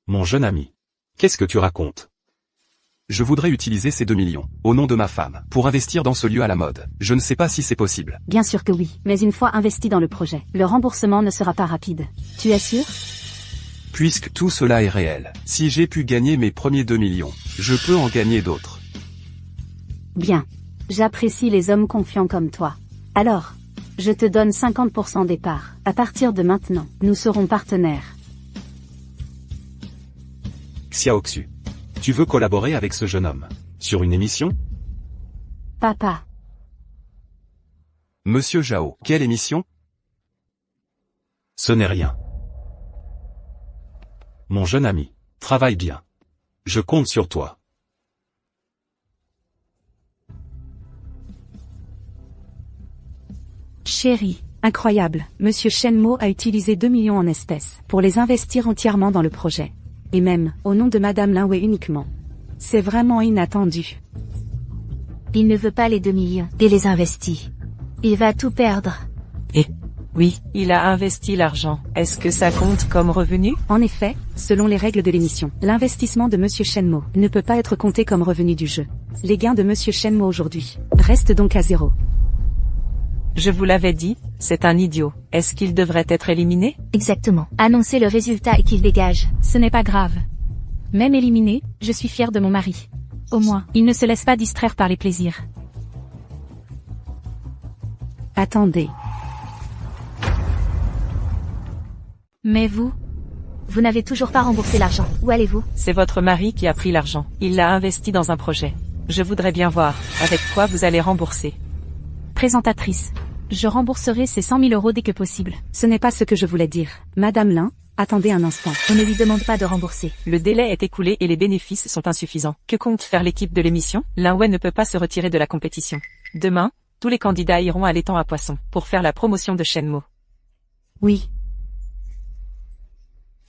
Mon jeune ami. Qu'est-ce que tu racontes? Je voudrais utiliser ces 2 millions, au nom de ma femme, pour investir dans ce lieu à la mode. Je ne sais pas si c'est possible. Bien sûr que oui, mais une fois investi dans le projet, le remboursement ne sera pas rapide. Tu es sûr? Puisque tout cela est réel, si j'ai pu gagner mes premiers 2 millions, je peux en gagner d'autres. Bien. J'apprécie les hommes confiants comme toi. Alors, je te donne 50% des parts. À partir de maintenant, nous serons partenaires. Xiaoxu. Tu veux collaborer avec ce jeune homme? Sur une émission? Papa. Monsieur Zhao, quelle émission? Ce n'est rien. Mon jeune ami, travaille bien. Je compte sur toi. Chérie, incroyable, Monsieur Shenmo a utilisé 2 millions en espèces pour les investir entièrement dans le projet. Et même, au nom de Madame Linway uniquement. C'est vraiment inattendu. Il ne veut pas les 2 millions et les investit. Il va tout perdre. Et oui, il a investi l'argent. Est-ce que ça compte comme revenu? En effet, selon les règles de l'émission, l'investissement de Monsieur Shenmo ne peut pas être compté comme revenu du jeu. Les gains de Monsieur Shenmo aujourd'hui restent donc à 0. Je vous l'avais dit, c'est un idiot. Est-ce qu'il devrait être éliminé? Exactement. Annoncez le résultat et qu'il dégage. Ce n'est pas grave. Même éliminé, je suis fière de mon mari. Au moins, il ne se laisse pas distraire par les plaisirs. Attendez. Mais vous? Vous n'avez toujours pas remboursé l'argent. Où allez-vous? C'est votre mari qui a pris l'argent. Il l'a investi dans un projet. Je voudrais bien voir, avec quoi vous allez rembourser. Présentatrice. Je rembourserai ces 100 000 € dès que possible. Ce n'est pas ce que je voulais dire. Madame Lin, attendez un instant. On ne lui demande pas de rembourser. Le délai est écoulé et les bénéfices sont insuffisants. Que compte faire l'équipe de l'émission? Linway ne peut pas se retirer de la compétition. Demain, tous les candidats iront à l'étang à poissons pour faire la promotion de Shenmo. Oui.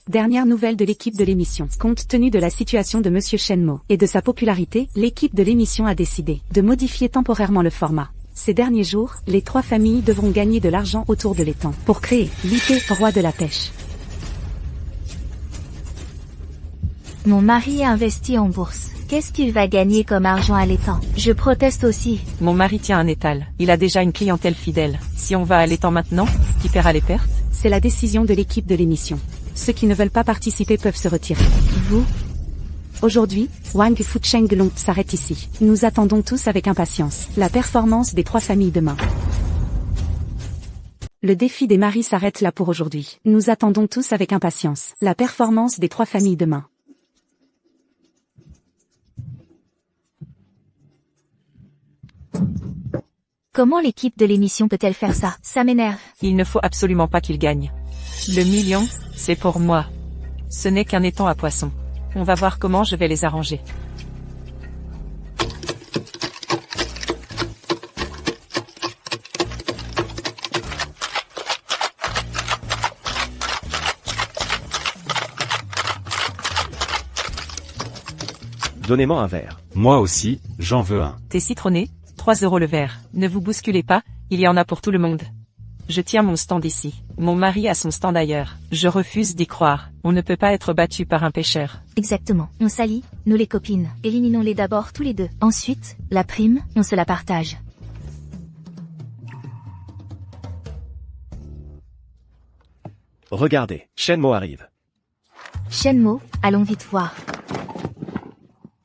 Dernière nouvelle de l'équipe de l'émission. Compte tenu de la situation de Monsieur Shenmo et de sa popularité, l'équipe de l'émission a décidé de modifier temporairement le format. Ces derniers jours, les 3 familles devront gagner de l'argent autour de l'étang pour créer l'IP Roi de la Pêche. Mon mari a investi en bourse. Qu'est-ce qu'il va gagner comme argent à l'étang? Je proteste aussi. Mon mari tient un étal. Il a déjà une clientèle fidèle. Si on va à l'étang maintenant, qui paiera les pertes? C'est la décision de l'équipe de l'émission. Ceux qui ne veulent pas participer peuvent se retirer. Vous? Aujourd'hui, Wang Fucheng Long s'arrête ici. Nous attendons tous avec impatience la performance des 3 familles demain. Le défi des maris s'arrête là pour aujourd'hui. Nous attendons tous avec impatience la performance des 3 familles demain. Comment l'équipe de l'émission peut-elle faire ça? Ça m'énerve. Il ne faut absolument pas qu'il gagne. Le million, c'est pour moi. Ce n'est qu'un étang à poissons. On va voir comment je vais les arranger. Donnez-moi un verre. Moi aussi, j'en veux un. Thé citronné, 3 € le verre. Ne vous bousculez pas, il y en a pour tout le monde. Je tiens mon stand ici. Mon mari a son stand ailleurs. Je refuse d'y croire. On ne peut pas être battu par un pêcheur. Exactement. On s'allie, nous les copines. Éliminons-les d'abord tous les deux. Ensuite, la prime, on se la partage. Regardez, Shenmue arrive. Shenmue, allons vite voir.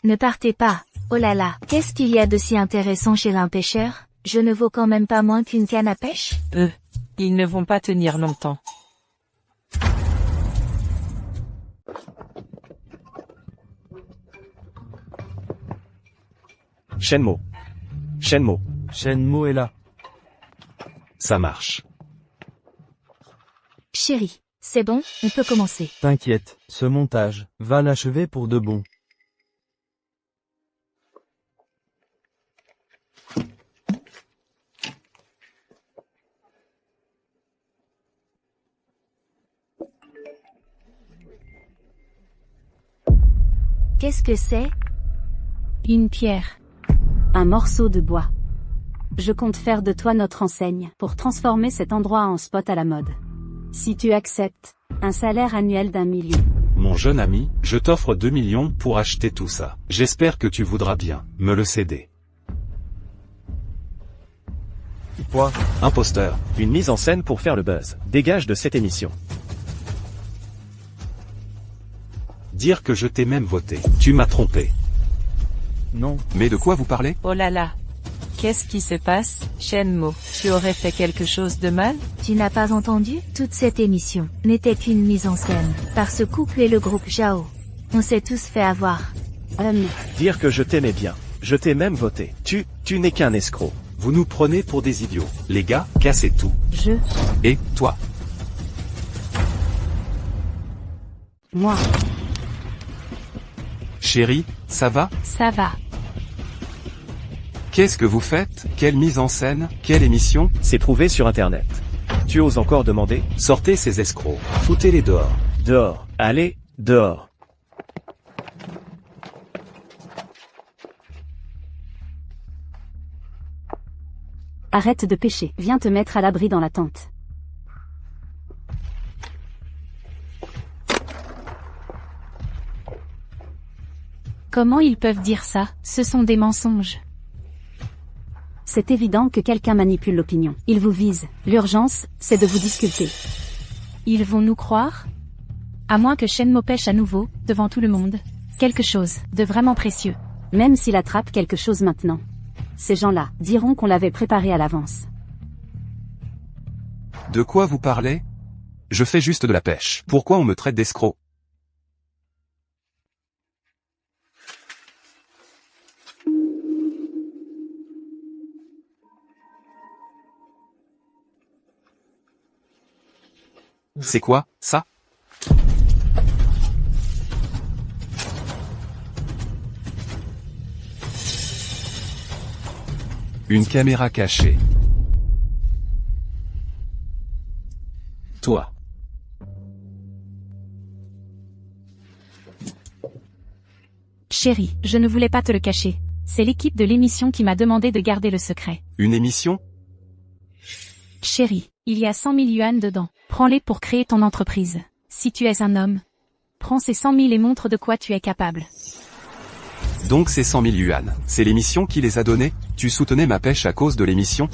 Ne partez pas. Oh là là, qu'est-ce qu'il y a de si intéressant chez un pêcheur? Je ne vaux quand même pas moins qu'une canne à pêche? Ils ne vont pas tenir longtemps. Shenmue. Shenmue. Shenmue est là. Ça marche. Chérie, c'est bon, on peut commencer. T'inquiète, ce montage va l'achever pour de bon. Qu'est-ce que c'est? Une pierre. Un morceau de bois. Je compte faire de toi notre enseigne pour transformer cet endroit en spot à la mode. Si tu acceptes, un salaire annuel d'1 million. Mon jeune ami, je t'offre 2 millions pour acheter tout ça. J'espère que tu voudras bien me le céder. Quoi? Imposteur. Une mise en scène pour faire le buzz. Dégage de cette émission. Dire que je t'ai même voté. Tu m'as trompé. Non. Mais de quoi vous parlez? Oh là là. Qu'est-ce qui se passe, Shenmue? Tu aurais fait quelque chose de mal? Tu n'as pas entendu? Toute cette émission n'était qu'une mise en scène par ce couple et le groupe Zhao. On s'est tous fait avoir. Dire que je t'aimais bien. Je t'ai même voté. Tu n'es qu'un escroc. Vous nous prenez pour des idiots. Les gars, cassez tout. Et, toi? Moi. Chérie, ça va? Ça va. Qu'est-ce que vous faites? Quelle mise en scène? Quelle émission? C'est prouvé sur internet. Tu oses encore demander? Sortez ces escrocs. Foutez-les dehors. Dehors. Allez, dehors. Arrête de pêcher. Viens te mettre à l'abri dans la tente. Comment ils peuvent dire ça? Ce sont des mensonges. C'est évident que quelqu'un manipule l'opinion. Ils vous visent. L'urgence, c'est de vous disculper. Ils vont nous croire? À moins que Shenmue pêche à nouveau, devant tout le monde. Quelque chose de vraiment précieux. Même s'il attrape quelque chose maintenant. Ces gens-là diront qu'on l'avait préparé à l'avance. De quoi vous parlez? Je fais juste de la pêche. Pourquoi on me traite d'escroc? C'est quoi, ça? Une caméra cachée. Toi. Chérie, je ne voulais pas te le cacher. C'est l'équipe de l'émission qui m'a demandé de garder le secret. Une émission? Chérie, il y a 100 000 yuan dedans. Prends-les pour créer ton entreprise. Si tu es un homme, prends ces 100 000 et montre de quoi tu es capable. Donc c'est 100 000 yuan. C'est l'émission qui les a donnés? Tu soutenais ma pêche à cause de l'émission?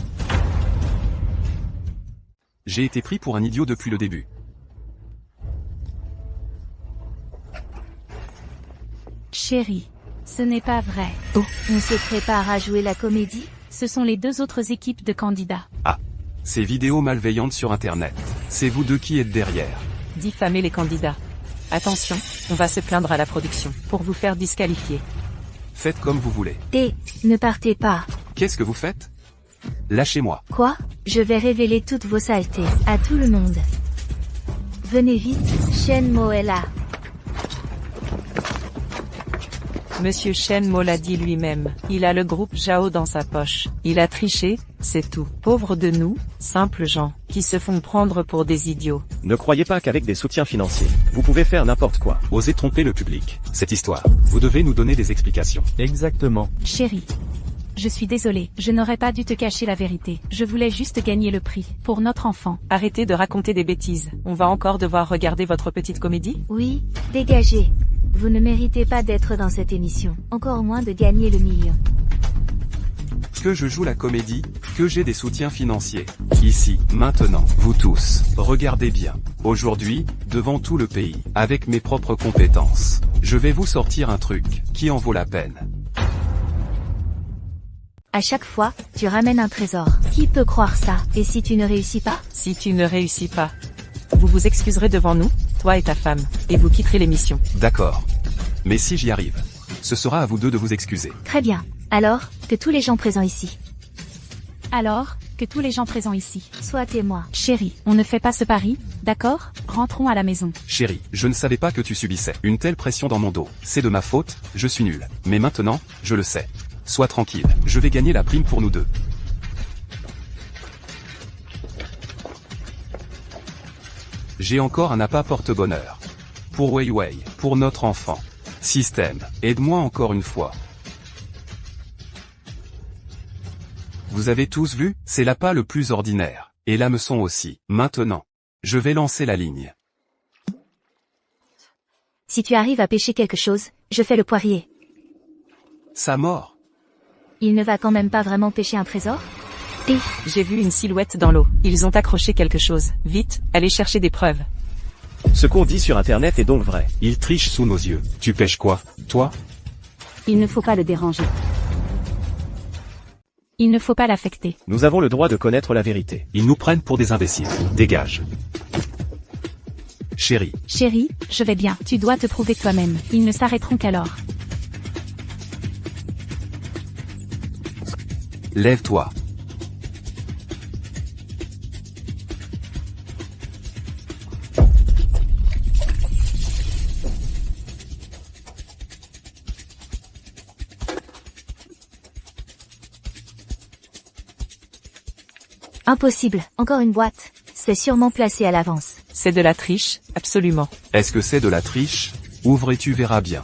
J'ai été pris pour un idiot depuis le début. Chérie, ce n'est pas vrai. Oh, on se prépare à jouer la comédie? Ce sont les deux autres équipes de candidats. Ah. Ces vidéos malveillantes sur internet. C'est vous deux qui êtes derrière. Diffamer les candidats. Attention, on va se plaindre à la production, pour vous faire disqualifier. Faites comme vous voulez. Ne partez pas. Qu'est-ce que vous faites? Lâchez-moi. Quoi? Je vais révéler toutes vos saletés à tout le monde. Venez vite, Shenmue est là. Monsieur Shenmue l'a dit lui-même, il a le groupe Zhao dans sa poche. Il a triché, c'est tout. Pauvres de nous, simples gens, qui se font prendre pour des idiots. Ne croyez pas qu'avec des soutiens financiers, vous pouvez faire n'importe quoi. Osez tromper le public. Cette histoire, vous devez nous donner des explications. Exactement. Chérie. Je suis désolée, je n'aurais pas dû te cacher la vérité. Je voulais juste gagner le prix, pour notre enfant. Arrêtez de raconter des bêtises. On va encore devoir regarder votre petite comédie? Oui, dégagez. Vous ne méritez pas d'être dans cette émission, encore moins de gagner le million. Que je joue la comédie, que j'ai des soutiens financiers. Ici, maintenant, vous tous, regardez bien. Aujourd'hui, devant tout le pays, avec mes propres compétences, je vais vous sortir un truc, qui en vaut la peine. À chaque fois, tu ramènes un trésor. Qui peut croire ça? Et si tu ne réussis pas? Si tu ne réussis pas, vous vous excuserez devant nous, toi et ta femme, et vous quitterez l'émission. D'accord. Mais si j'y arrive, ce sera à vous deux de vous excuser. Très bien. Alors, que tous les gens présents ici Alors, que tous les gens présents ici soient témoins. Chérie, on ne fait pas ce pari, d'accord? Rentrons à la maison. Chérie, je ne savais pas que tu subissais une telle pression dans mon dos. C'est de ma faute, je suis nul. Mais maintenant, je le sais. Sois tranquille, je vais gagner la prime pour nous deux. J'ai encore un appât porte-bonheur. Pour Weiwei, pour notre enfant. Système, aide-moi encore une fois. Vous avez tous vu, c'est l'appât le plus ordinaire. Et l'hameçon aussi. Maintenant, je vais lancer la ligne. Si tu arrives à pêcher quelque chose, je fais le poirier. Sa mort. Il ne va quand même pas vraiment pêcher un trésor? J'ai vu une silhouette dans l'eau. Ils ont accroché quelque chose. Vite, allez chercher des preuves. Ce qu'on dit sur Internet est donc vrai. Il triche sous nos yeux. Tu pêches quoi, toi? Il ne faut pas le déranger. Il ne faut pas l'affecter. Nous avons le droit de connaître la vérité. Ils nous prennent pour des imbéciles. Dégage. Chérie. Chérie, je vais bien. Tu dois te prouver toi-même. Ils ne s'arrêteront qu'alors. Lève-toi. Impossible, encore une boîte. C'est sûrement placé à l'avance. C'est de la triche, absolument. Est-ce que c'est de la triche? Ouvre et tu verras bien.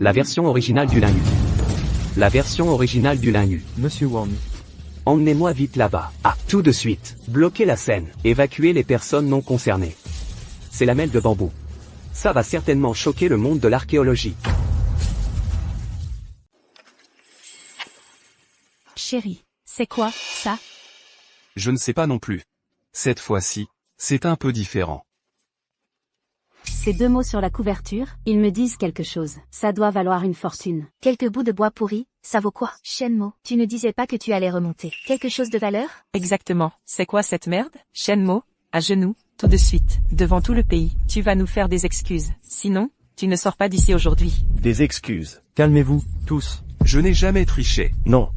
La version originale du Linhu. La version originale du Linhu. Monsieur Wang. Emmenez-moi vite là-bas. Ah, tout de suite. Bloquez la scène. Évacuez les personnes non concernées. C'est la mêle de bambou. Ça va certainement choquer le monde de l'archéologie. Chérie, c'est quoi, ça? Je ne sais pas non plus. Cette fois-ci, c'est un peu différent. Ces deux mots sur la couverture, ils me disent quelque chose. Ça doit valoir une fortune. Quelques bouts de bois pourris, ça vaut quoi? Shenmue, tu ne disais pas que tu allais remonter. Quelque chose de valeur? Exactement. C'est quoi cette merde? Shenmue, à genoux, tout de suite, devant tout le pays. Tu vas nous faire des excuses. Sinon, tu ne sors pas d'ici aujourd'hui. Des excuses. Calmez-vous, tous. Je n'ai jamais triché. Non.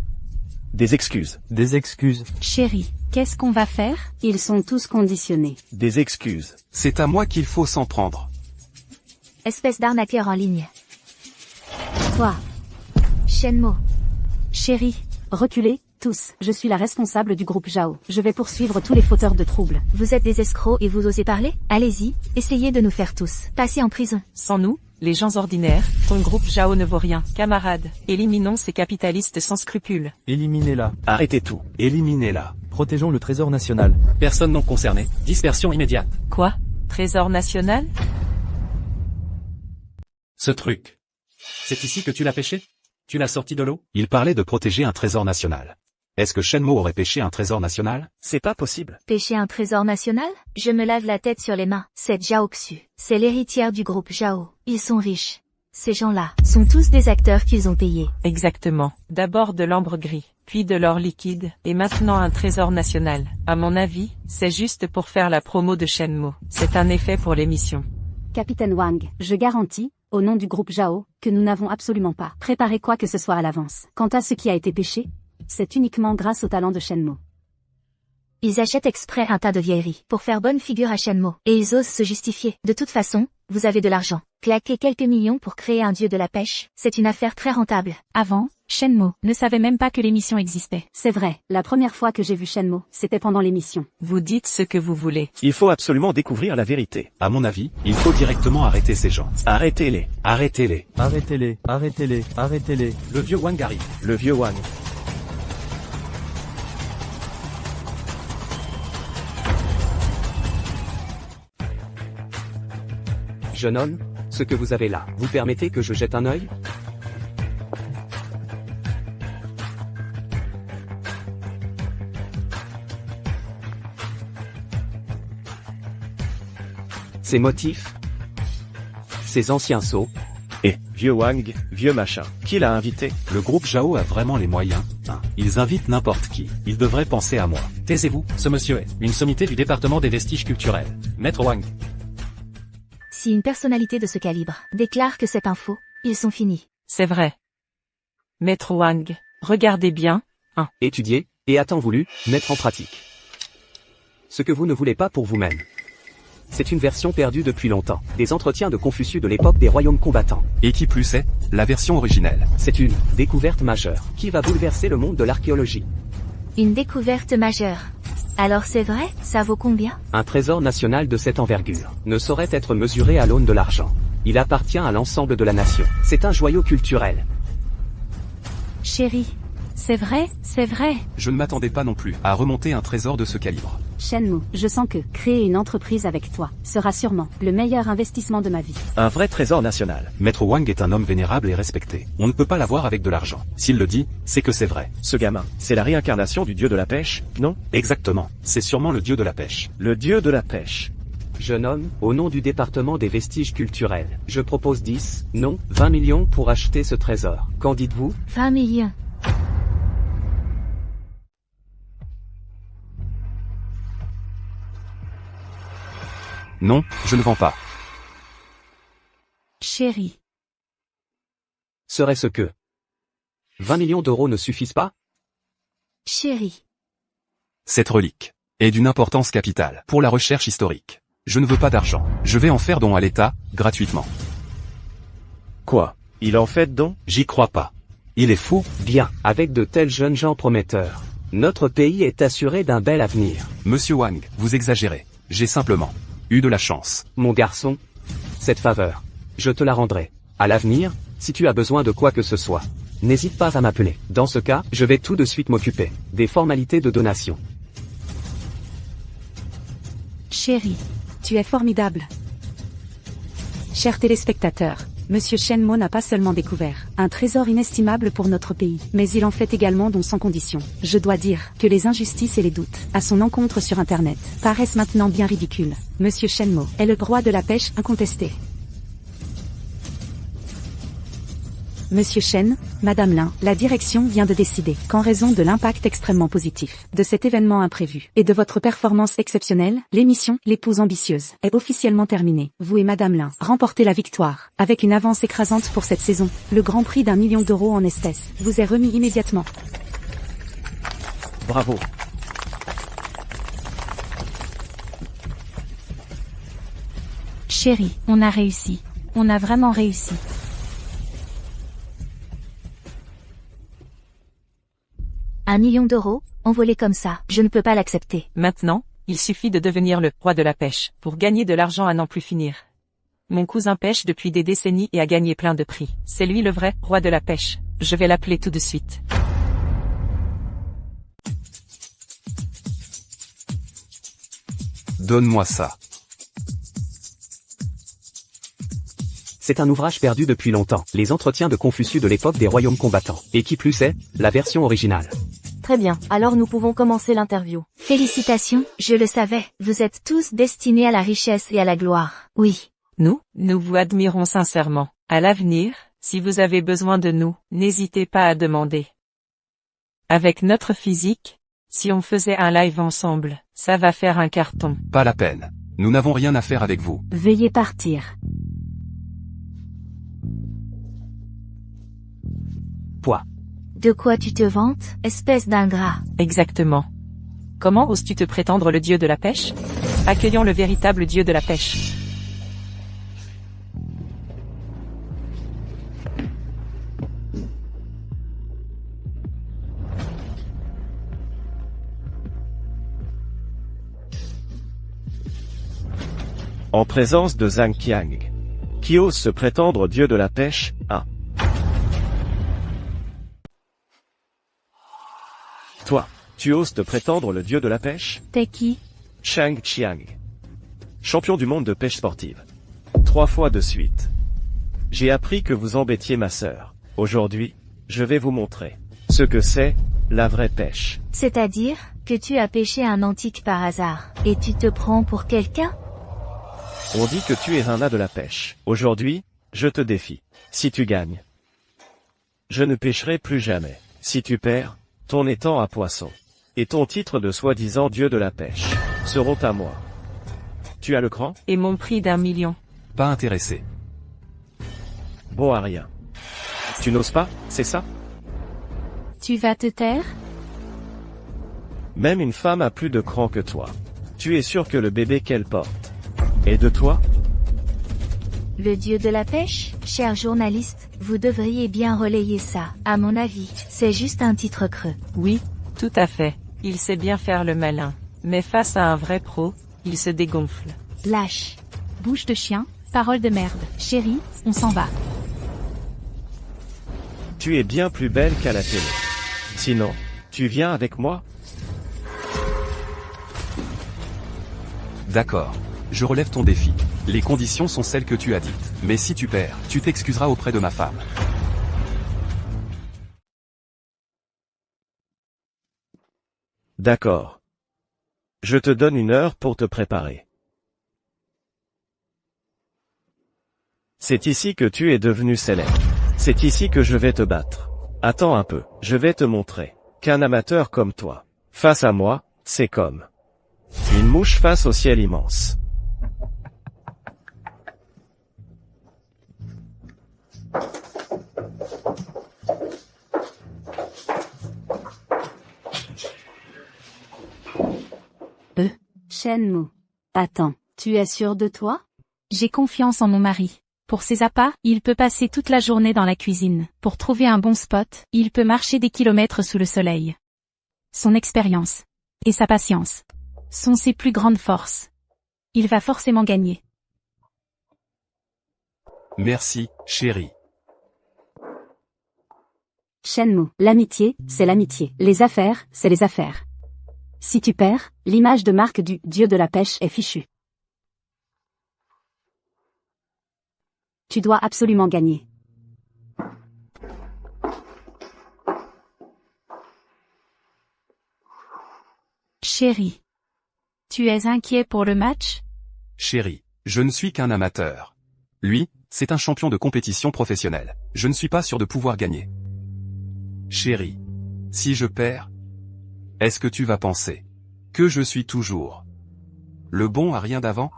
Des excuses. Des excuses. Chérie, qu'est-ce qu'on va faire? Ils sont tous conditionnés. Des excuses. C'est à moi qu'il faut s'en prendre. Espèce d'arnaqueur en ligne. Toi, Shenmue. chérie, reculez, tous. Je suis la responsable du groupe Zhao. Je vais poursuivre tous les fauteurs de troubles. Vous êtes des escrocs et vous osez parler? Allez-y, essayez de nous faire tous passer en prison. Sans nous, les gens ordinaires, ton groupe Zhao ne vaut rien. Camarades, éliminons ces capitalistes sans scrupules. Éliminez-la. Arrêtez tout. Éliminez-la. Protégeons le trésor national. Personne non concernée. Dispersion immédiate. Quoi? Trésor national? Ce truc. C'est ici que tu l'as pêché? Tu l'as sorti de l'eau? Il parlait de protéger un trésor national. Est-ce que Shenmue aurait pêché un trésor national? C'est pas possible. Pêcher un trésor national? Je me lave la tête sur les mains. C'est Zhao Xu. C'est l'héritière du groupe Zhao. Ils sont riches. Ces gens-là sont tous des acteurs qu'ils ont payés. Exactement. D'abord de l'ambre gris, puis de l'or liquide, et maintenant un trésor national. À mon avis, c'est juste pour faire la promo de Shenmue. C'est un effet pour l'émission. Capitaine Wang, je garantis, au nom du groupe Zhao, que nous n'avons absolument pas préparé quoi que ce soit à l'avance. Quant à ce qui a été pêché, c'est uniquement grâce au talent de Shenmue. Ils achètent exprès un tas de vieilleries pour faire bonne figure à Shenmue. Et ils osent se justifier. De toute façon, vous avez de l'argent. Claquer quelques millions pour créer un dieu de la pêche, c'est une affaire très rentable. Avant, Shenmue ne savait même pas que l'émission existait. C'est vrai, la première fois que j'ai vu Shenmue, c'était pendant l'émission. Vous dites ce que vous voulez. Il faut absolument découvrir la vérité. À mon avis, il faut directement arrêter ces gens. Arrêtez-les. Arrêtez-les. Arrêtez-les, arrêtez-les, arrêtez-les. Le vieux Wang arrive. Le vieux Wang. Jeune homme, ce que vous avez là, vous permettez que je jette un œil? Ces motifs? Ces anciens sceaux? Et, vieux Wang, vieux machin, qui l'a invité? Le groupe Zhao a vraiment les moyens, hein. Ils invitent n'importe qui. Ils devraient penser à moi. Taisez-vous, ce monsieur est une sommité du département des vestiges culturels. Maître Wang. Si une personnalité de ce calibre déclare que c'est un faux, ils sont finis. C'est vrai. Maître Wang, regardez bien. Étudier, et à temps voulu, mettre en pratique. Ce que vous ne voulez pas pour vous-même. C'est une version perdue depuis longtemps. Des entretiens de Confucius de l'époque des royaumes combattants. Et qui plus est, la version originelle. C'est une découverte majeure qui va bouleverser le monde de l'archéologie. Une découverte majeure. Alors c'est vrai, ça vaut combien? Un trésor national de cette envergure ne saurait être mesuré à l'aune de l'argent. Il appartient à l'ensemble de la nation. C'est un joyau culturel. Chérie, c'est vrai, c'est vrai. Je ne m'attendais pas non plus à remonter un trésor de ce calibre. Shenmue, je sens que créer une entreprise avec toi sera sûrement le meilleur investissement de ma vie. Un vrai trésor national. Maître Wang est un homme vénérable et respecté. On ne peut pas l'avoir avec de l'argent. S'il le dit, c'est que c'est vrai. Ce gamin, c'est la réincarnation du dieu de la pêche, non? Exactement. C'est sûrement le dieu de la pêche. Le dieu de la pêche. Jeune homme, au nom du département des vestiges culturels, je propose 10, non, 20 millions pour acheter ce trésor. Qu'en dites-vous? 20 millions. Non, je ne vends pas. Chérie. Serait-ce que 20 millions d'euros ne suffisent pas? Chérie. Cette relique est d'une importance capitale pour la recherche historique. Je ne veux pas d'argent. Je vais en faire don à l'État, gratuitement. Quoi? Il en fait don? J'y crois pas. Il est fou. Bien, avec de tels jeunes gens prometteurs, notre pays est assuré d'un bel avenir. Monsieur Wang, vous exagérez. J'ai simplement eu de la chance. Mon garçon, cette faveur, je te la rendrai. À l'avenir, si tu as besoin de quoi que ce soit, n'hésite pas à m'appeler. Dans ce cas, je vais tout de suite m'occuper des formalités de donation. Chérie. Tu es formidable. Chers téléspectateurs, Monsieur Shenmue n'a pas seulement découvert un trésor inestimable pour notre pays, mais il en fait également don sans condition. Je dois dire que les injustices et les doutes à son encontre sur Internet paraissent maintenant bien ridicules. Monsieur Shenmue est le roi de la pêche incontesté. Monsieur Shen, Madame Lin, la direction vient de décider qu'en raison de l'impact extrêmement positif de cet événement imprévu et de votre performance exceptionnelle, l'émission L'épouse ambitieuse est officiellement terminée. Vous et Madame Lin remportez la victoire avec une avance écrasante pour cette saison. Le grand prix d'1 million d'euros en espèces vous est remis immédiatement. Bravo. Chérie, on a réussi. On a vraiment réussi. $1 million, envolé comme ça, je ne peux pas l'accepter. Maintenant, il suffit de devenir le roi de la pêche pour gagner de l'argent à n'en plus finir. Mon cousin pêche depuis des décennies et a gagné plein de prix. C'est lui le vrai roi de la pêche. Je vais l'appeler tout de suite. Donne-moi ça. C'est un ouvrage perdu depuis longtemps. Les entretiens de Confucius de l'époque des royaumes combattants. Et qui plus est, la version originale. Très bien, alors nous pouvons commencer l'interview. Félicitations, je le savais, vous êtes tous destinés à la richesse et à la gloire. Oui. Nous vous admirons sincèrement. À l'avenir, si vous avez besoin de nous, n'hésitez pas à demander. Avec notre physique, si on faisait un live ensemble, ça va faire un carton. Pas la peine. Nous n'avons rien à faire avec vous. Veuillez partir. Quoi? De quoi tu te vantes, espèce d'ingrat? Exactement. Comment oses-tu te prétendre le dieu de la pêche? Accueillons le véritable dieu de la pêche. En présence de Zhang Qiang, qui ose se prétendre dieu de la pêche, 1. Toi, tu oses te prétendre le dieu de la pêche? T'es qui? Zhang Qiang. Champion du monde de pêche sportive. 3 fois de suite. J'ai appris que vous embêtiez ma sœur. Aujourd'hui, je vais vous montrer ce que c'est, la vraie pêche. C'est-à-dire, que tu as pêché un antique par hasard, et tu te prends pour quelqu'un? On dit que tu es un as de la pêche. Aujourd'hui, je te défie. Si tu gagnes, je ne pêcherai plus jamais. Si tu perds, ton étang à poisson et ton titre de soi-disant dieu de la pêche seront à moi. Tu as le cran? Et mon prix d'1 million. Pas intéressé. Bon à rien. Tu n'oses pas, c'est ça? Tu vas te taire? Même une femme a plus de cran que toi. Tu es sûr que le bébé qu'elle porte est de toi? Le dieu de la pêche? Cher journaliste, vous devriez bien relayer ça. À mon avis, c'est juste un titre creux. Oui, tout à fait. Il sait bien faire le malin. Mais face à un vrai pro, il se dégonfle. Lâche. Bouche de chien, parole de merde. Chérie, on s'en va. Tu es bien plus belle qu'à la télé. Sinon, tu viens avec moi? D'accord. Je relève ton défi. Les conditions sont celles que tu as dites. Mais si tu perds, tu t'excuseras auprès de ma femme. D'accord. Je te donne 1 heure pour te préparer. C'est ici que tu es devenu célèbre. C'est ici que je vais te battre. Attends un peu, je vais te montrer qu'un amateur comme toi, face à moi, c'est comme une mouche face au ciel immense. Shenmue. Attends, tu es sûr de toi? J'ai confiance en mon mari. Pour ses appâts, il peut passer toute la journée dans la cuisine. Pour trouver un bon spot, il peut marcher des kilomètres sous le soleil. Son expérience et sa patience sont ses plus grandes forces. Il va forcément gagner. Merci, chérie. Shenmue. L'amitié, c'est l'amitié. Les affaires, c'est les affaires. Si tu perds, l'image de marque du dieu de la pêche est fichue. Tu dois absolument gagner. Chérie. Tu es inquiet pour le match? Chérie, je ne suis qu'un amateur. Lui, c'est un champion de compétition professionnelle. Je ne suis pas sûr de pouvoir gagner. Chérie, si je perds, est-ce que tu vas penser que je suis toujours le bon à rien d'avant?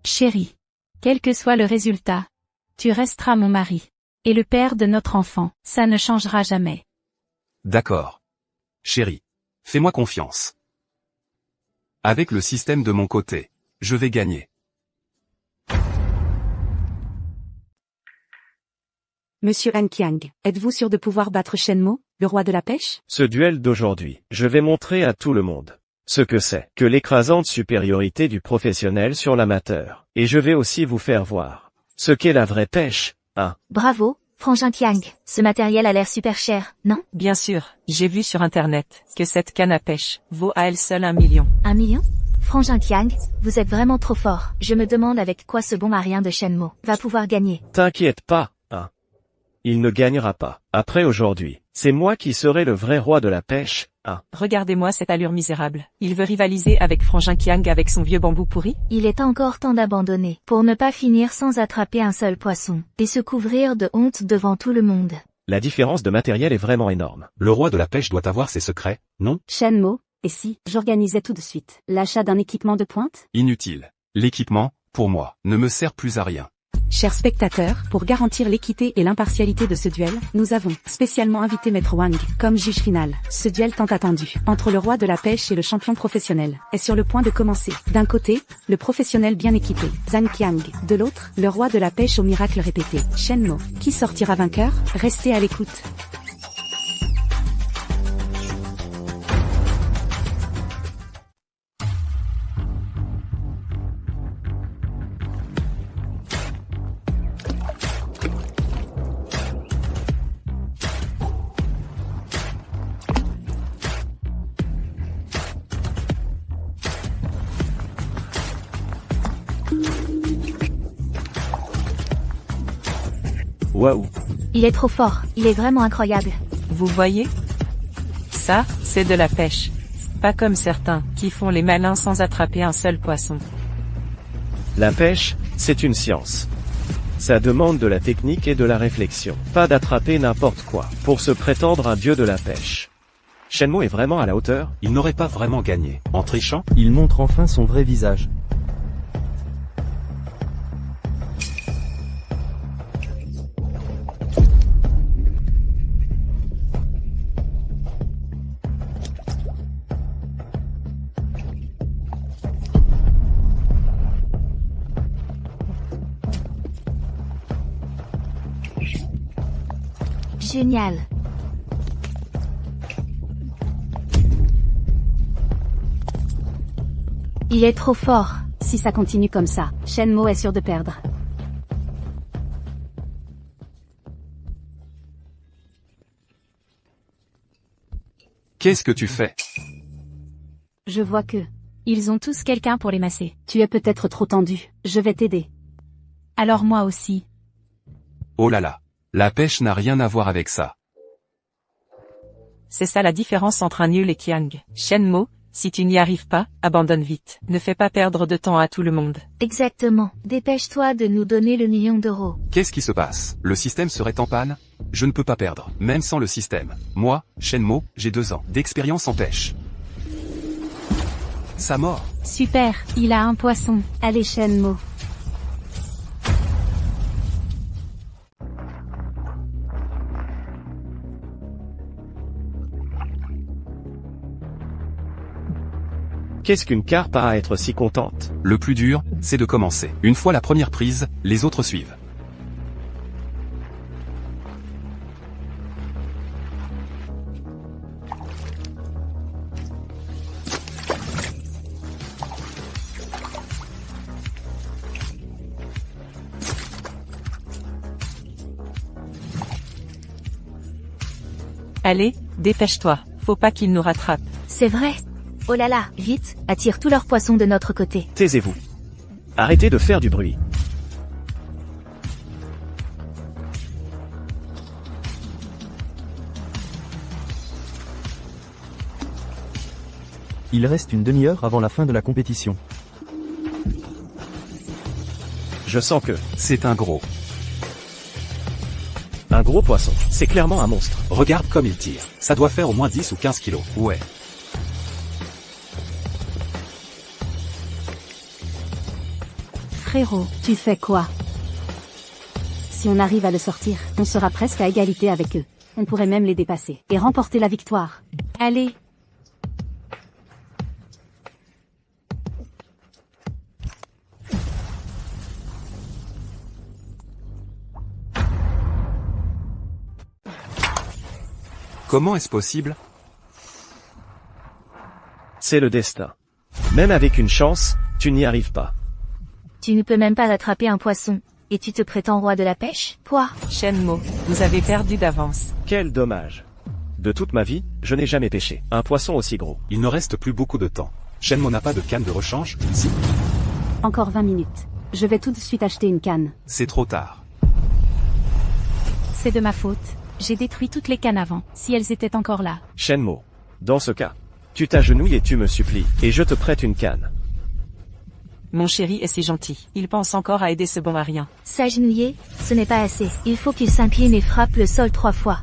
Chérie. Quel que soit le résultat, tu resteras mon mari. Et le père de notre enfant, ça ne changera jamais. D'accord. Chérie, fais-moi confiance. Avec le système de mon côté, je vais gagner. Monsieur Han Qiang, êtes-vous sûr de pouvoir battre Shenmue, le roi de la pêche? Ce duel d'aujourd'hui, je vais montrer à tout le monde ce que c'est que l'écrasante supériorité du professionnel sur l'amateur. Et je vais aussi vous faire voir ce qu'est la vraie pêche, hein. Bravo, Frangin Qiang. Ce matériel a l'air super cher, non? Bien sûr, j'ai vu sur internet que cette canne à pêche vaut à elle seule 1 million. 1 million? Frangin Qiang, vous êtes vraiment trop fort. Je me demande avec quoi ce bon arien de Shenmue va pouvoir gagner. T'inquiète pas, hein. Il ne gagnera pas. Après aujourd'hui, c'est moi qui serai le vrai roi de la pêche, Ah. Regardez-moi cette allure misérable. Il veut rivaliser avec Frangin Kiang avec son vieux bambou pourri? Il est encore temps d'abandonner, pour ne pas finir sans attraper un seul poisson, et se couvrir de honte devant tout le monde. La différence de matériel est vraiment énorme. Le roi de la pêche doit avoir ses secrets, non? Shenmo, et si, j'organisais tout de suite l'achat d'un équipement de pointe? Inutile. L'équipement, pour moi, ne me sert plus à rien. Chers spectateurs, pour garantir l'équité et l'impartialité de ce duel, nous avons spécialement invité Maître Wang comme juge final. Ce duel tant attendu, entre le roi de la pêche et le champion professionnel, est sur le point de commencer. D'un côté, le professionnel bien équipé, Zhang Qiang. De l'autre, le roi de la pêche au miracle répété, Shenmo. Qui sortira vainqueur? Restez à l'écoute. Waouh. Il est trop fort, il est vraiment incroyable. Vous voyez? Ça, c'est de la pêche. Pas comme certains, qui font les malins sans attraper un seul poisson. La pêche, c'est une science. Ça demande de la technique et de la réflexion. Pas d'attraper n'importe quoi, pour se prétendre un dieu de la pêche. Shenmo est vraiment à la hauteur? Il n'aurait pas vraiment gagné. En trichant? Il montre enfin son vrai visage. Génial. Il est trop fort. Si ça continue comme ça, Shenmo est sûr de perdre. Qu'est-ce que tu fais? Je vois que Ils ont tous quelqu'un pour les masser. tu es peut-être trop tendu. Je vais t'aider. Alors moi aussi. Oh là là. La pêche n'a rien à voir avec ça. C'est ça la différence entre un nul et Kiang. Shenmo, si tu n'y arrives pas, abandonne vite. Ne fais pas perdre de temps à tout le monde. Exactement. Dépêche-toi de nous donner le million d'euros. Qu'est-ce qui se passe? Le système serait en panne? Je ne peux pas perdre, même sans le système. Moi, Shenmo, j'ai 2 ans d'expérience en pêche. Ça mord. Super, il a un poisson. Allez Shenmo. Qu'est-ce qu'une carpe a à être si contente? Le plus dur, c'est de commencer. Une fois la première prise, les autres suivent. Allez, dépêche-toi. Faut pas qu'ils nous rattrapent. C'est vrai. Oh là là, vite, attire tous leurs poissons de notre côté. Taisez-vous. Arrêtez de faire du bruit. Il reste une demi-heure avant la fin de la compétition. Je sens que C'est un gros. un gros poisson. C'est clairement un monstre. Regarde comme il tire. Ça doit faire au moins 10 ou 15 kilos. Ouais. Frérot, tu fais quoi? Si on arrive à le sortir, on sera presque à égalité avec eux. On pourrait même les dépasser et remporter la victoire. Allez. Comment est-ce possible? C'est le destin. Même avec une chance, tu n'y arrives pas. Tu ne peux même pas attraper un poisson. Et tu te prétends roi de la pêche? Quoi? Shenmo, vous avez perdu d'avance. Quel dommage. De toute ma vie, je n'ai jamais pêché un poisson aussi gros. Il ne reste plus beaucoup de temps. Shenmo n'a pas de canne de rechange? Si. Encore 20 minutes. Je vais tout de suite acheter une canne. C'est trop tard. C'est de ma faute. J'ai détruit toutes les cannes avant, si elles étaient encore là. Shenmo. Dans ce cas, tu t'agenouilles et tu me supplies, et je te prête une canne. Mon chéri est si gentil. Il pense encore à aider ce bon à rien. S'agenouiller, ce n'est pas assez. Il faut qu'il s'incline et frappe le sol 3 fois.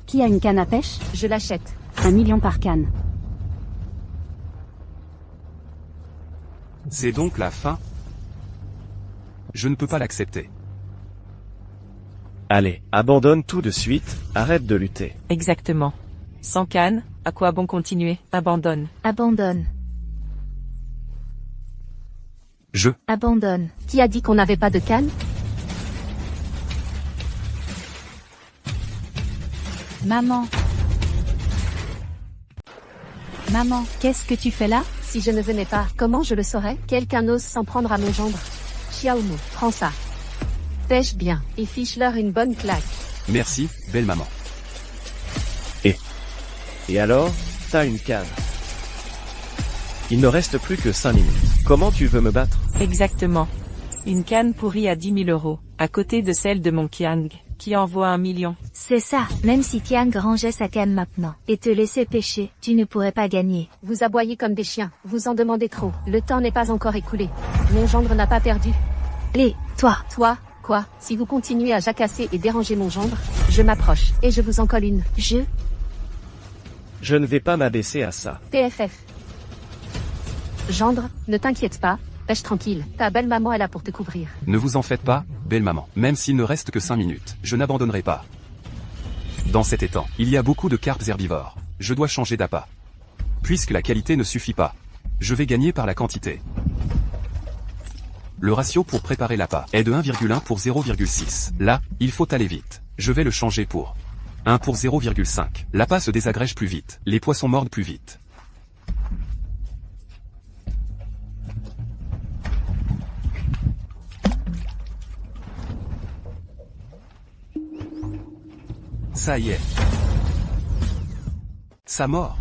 Qui a une canne à pêche? Je l'achète. 1 million par canne. C'est donc la fin? Je ne peux pas l'accepter. Allez, abandonne tout de suite, arrête de lutter. Exactement. Sans canne, à quoi bon continuer? Abandonne. Abandonne. Abandonne. Qui a dit qu'on n'avait pas de canne? Maman. Maman, qu'est-ce que tu fais là? Si je ne venais pas, comment je le saurais? Quelqu'un ose s'en prendre à mon gendre. Xiaomo, prends ça. Pêche bien, et fiche-leur une bonne claque. Merci, belle maman. Et alors, t'as une canne. Il ne reste plus que 5 minutes. Comment tu veux me battre? Exactement. Une canne pourrie à 10 000 euros, à côté de celle de mon Kiang, qui envoie 1 million. C'est ça, même si Kiang rangeait sa canne maintenant, et te laissait pêcher, tu ne pourrais pas gagner. Vous aboyez comme des chiens, vous en demandez trop. Le temps n'est pas encore écoulé. Mon gendre n'a pas perdu. Toi. Toi, quoi? Si vous continuez à jacasser et déranger mon gendre, je m'approche, et je vous en colle une. Je ne vais pas m'abaisser à ça. PFF. Gendre, ne t'inquiète pas, pêche tranquille, ta belle maman est là pour te couvrir. Ne vous en faites pas, belle maman. Même s'il ne reste que 5 minutes, je n'abandonnerai pas. Dans cet étang, il y a beaucoup de carpes herbivores. Je dois changer d'appât. Puisque la qualité ne suffit pas, je vais gagner par la quantité. Le ratio pour préparer l'appât est de 1,1 pour 0,6. Là, il faut aller vite. Je vais le changer pour 1 pour 0,5. L'appât se désagrège plus vite. Les poissons mordent plus vite. Ça y est. Ça mord.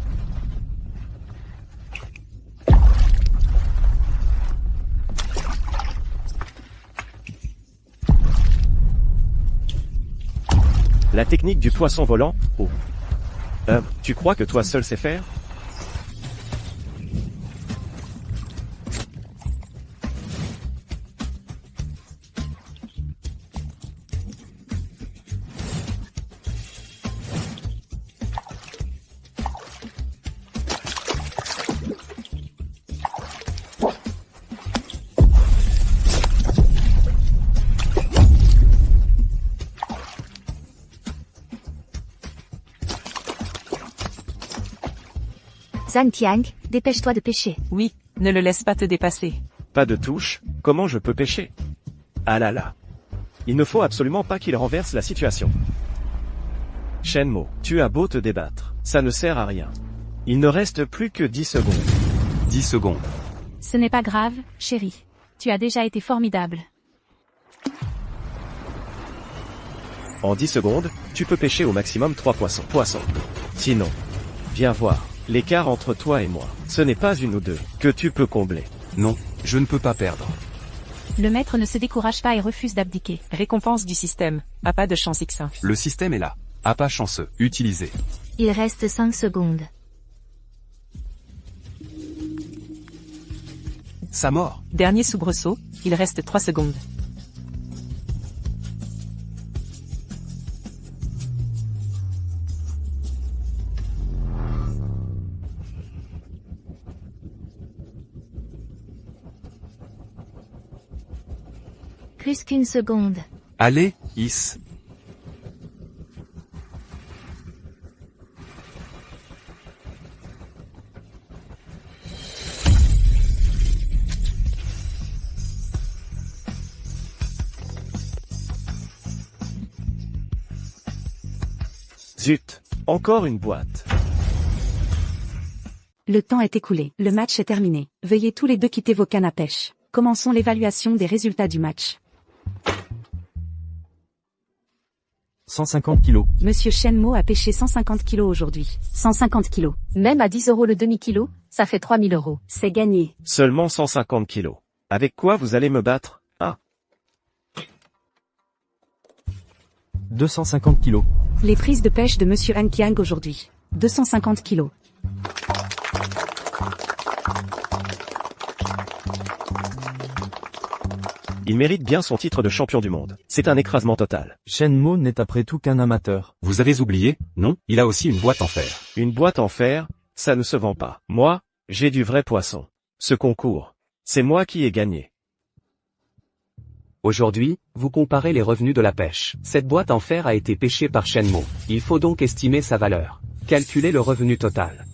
La technique du poisson volant? Oh. Tu crois que toi seul sais faire? Zhang Tiang, dépêche-toi de pêcher. Oui, ne le laisse pas te dépasser. Pas de touche, comment je peux pêcher? Ah là là. Il ne faut absolument pas qu'il renverse la situation. Shenmo, tu as beau te débattre, ça ne sert à rien. Il ne reste plus que 10 secondes. 10 secondes. Ce n'est pas grave, chérie. Tu as déjà été formidable. En 10 secondes, tu peux pêcher au maximum 3 poissons. Sinon, viens voir. L'écart entre toi et moi, ce n'est pas une ou deux que tu peux combler. Non, je ne peux pas perdre. Le maître ne se décourage pas et refuse d'abdiquer. Récompense du système. Appât de chance X1. Le système est là. Appât chanceux. Utilisé. Il reste 5 secondes. Ça mord. Dernier soubresaut, il reste 3 secondes. Plus qu'une seconde. Allez, Is. Zut, encore une boîte. Le temps est écoulé. Le match est terminé. Veuillez tous les deux quitter vos cannes à pêche. Commençons l'évaluation des résultats du match. 150 kilos. Monsieur Shenmo a pêché 150 kilos aujourd'hui. 150 kilos. Même à 10 € le demi-kilo, ça fait 3 000 €. C'est gagné. Seulement 150 kilos. Avec quoi vous allez me battre? 250 kilos. Les prises de pêche de Monsieur Han Kiang aujourd'hui. 250 kilos. Il mérite bien son titre de champion du monde. C'est un écrasement total. Shenmue n'est après tout qu'un amateur. Vous avez oublié, non? Il a aussi une boîte en fer. Une boîte en fer, ça ne se vend pas. Moi, j'ai du vrai poisson. Ce concours, c'est moi qui ai gagné. Aujourd'hui, vous comparez les revenus de la pêche. Cette boîte en fer a été pêchée par Shenmue. Il faut donc estimer sa valeur. Calculez le revenu total.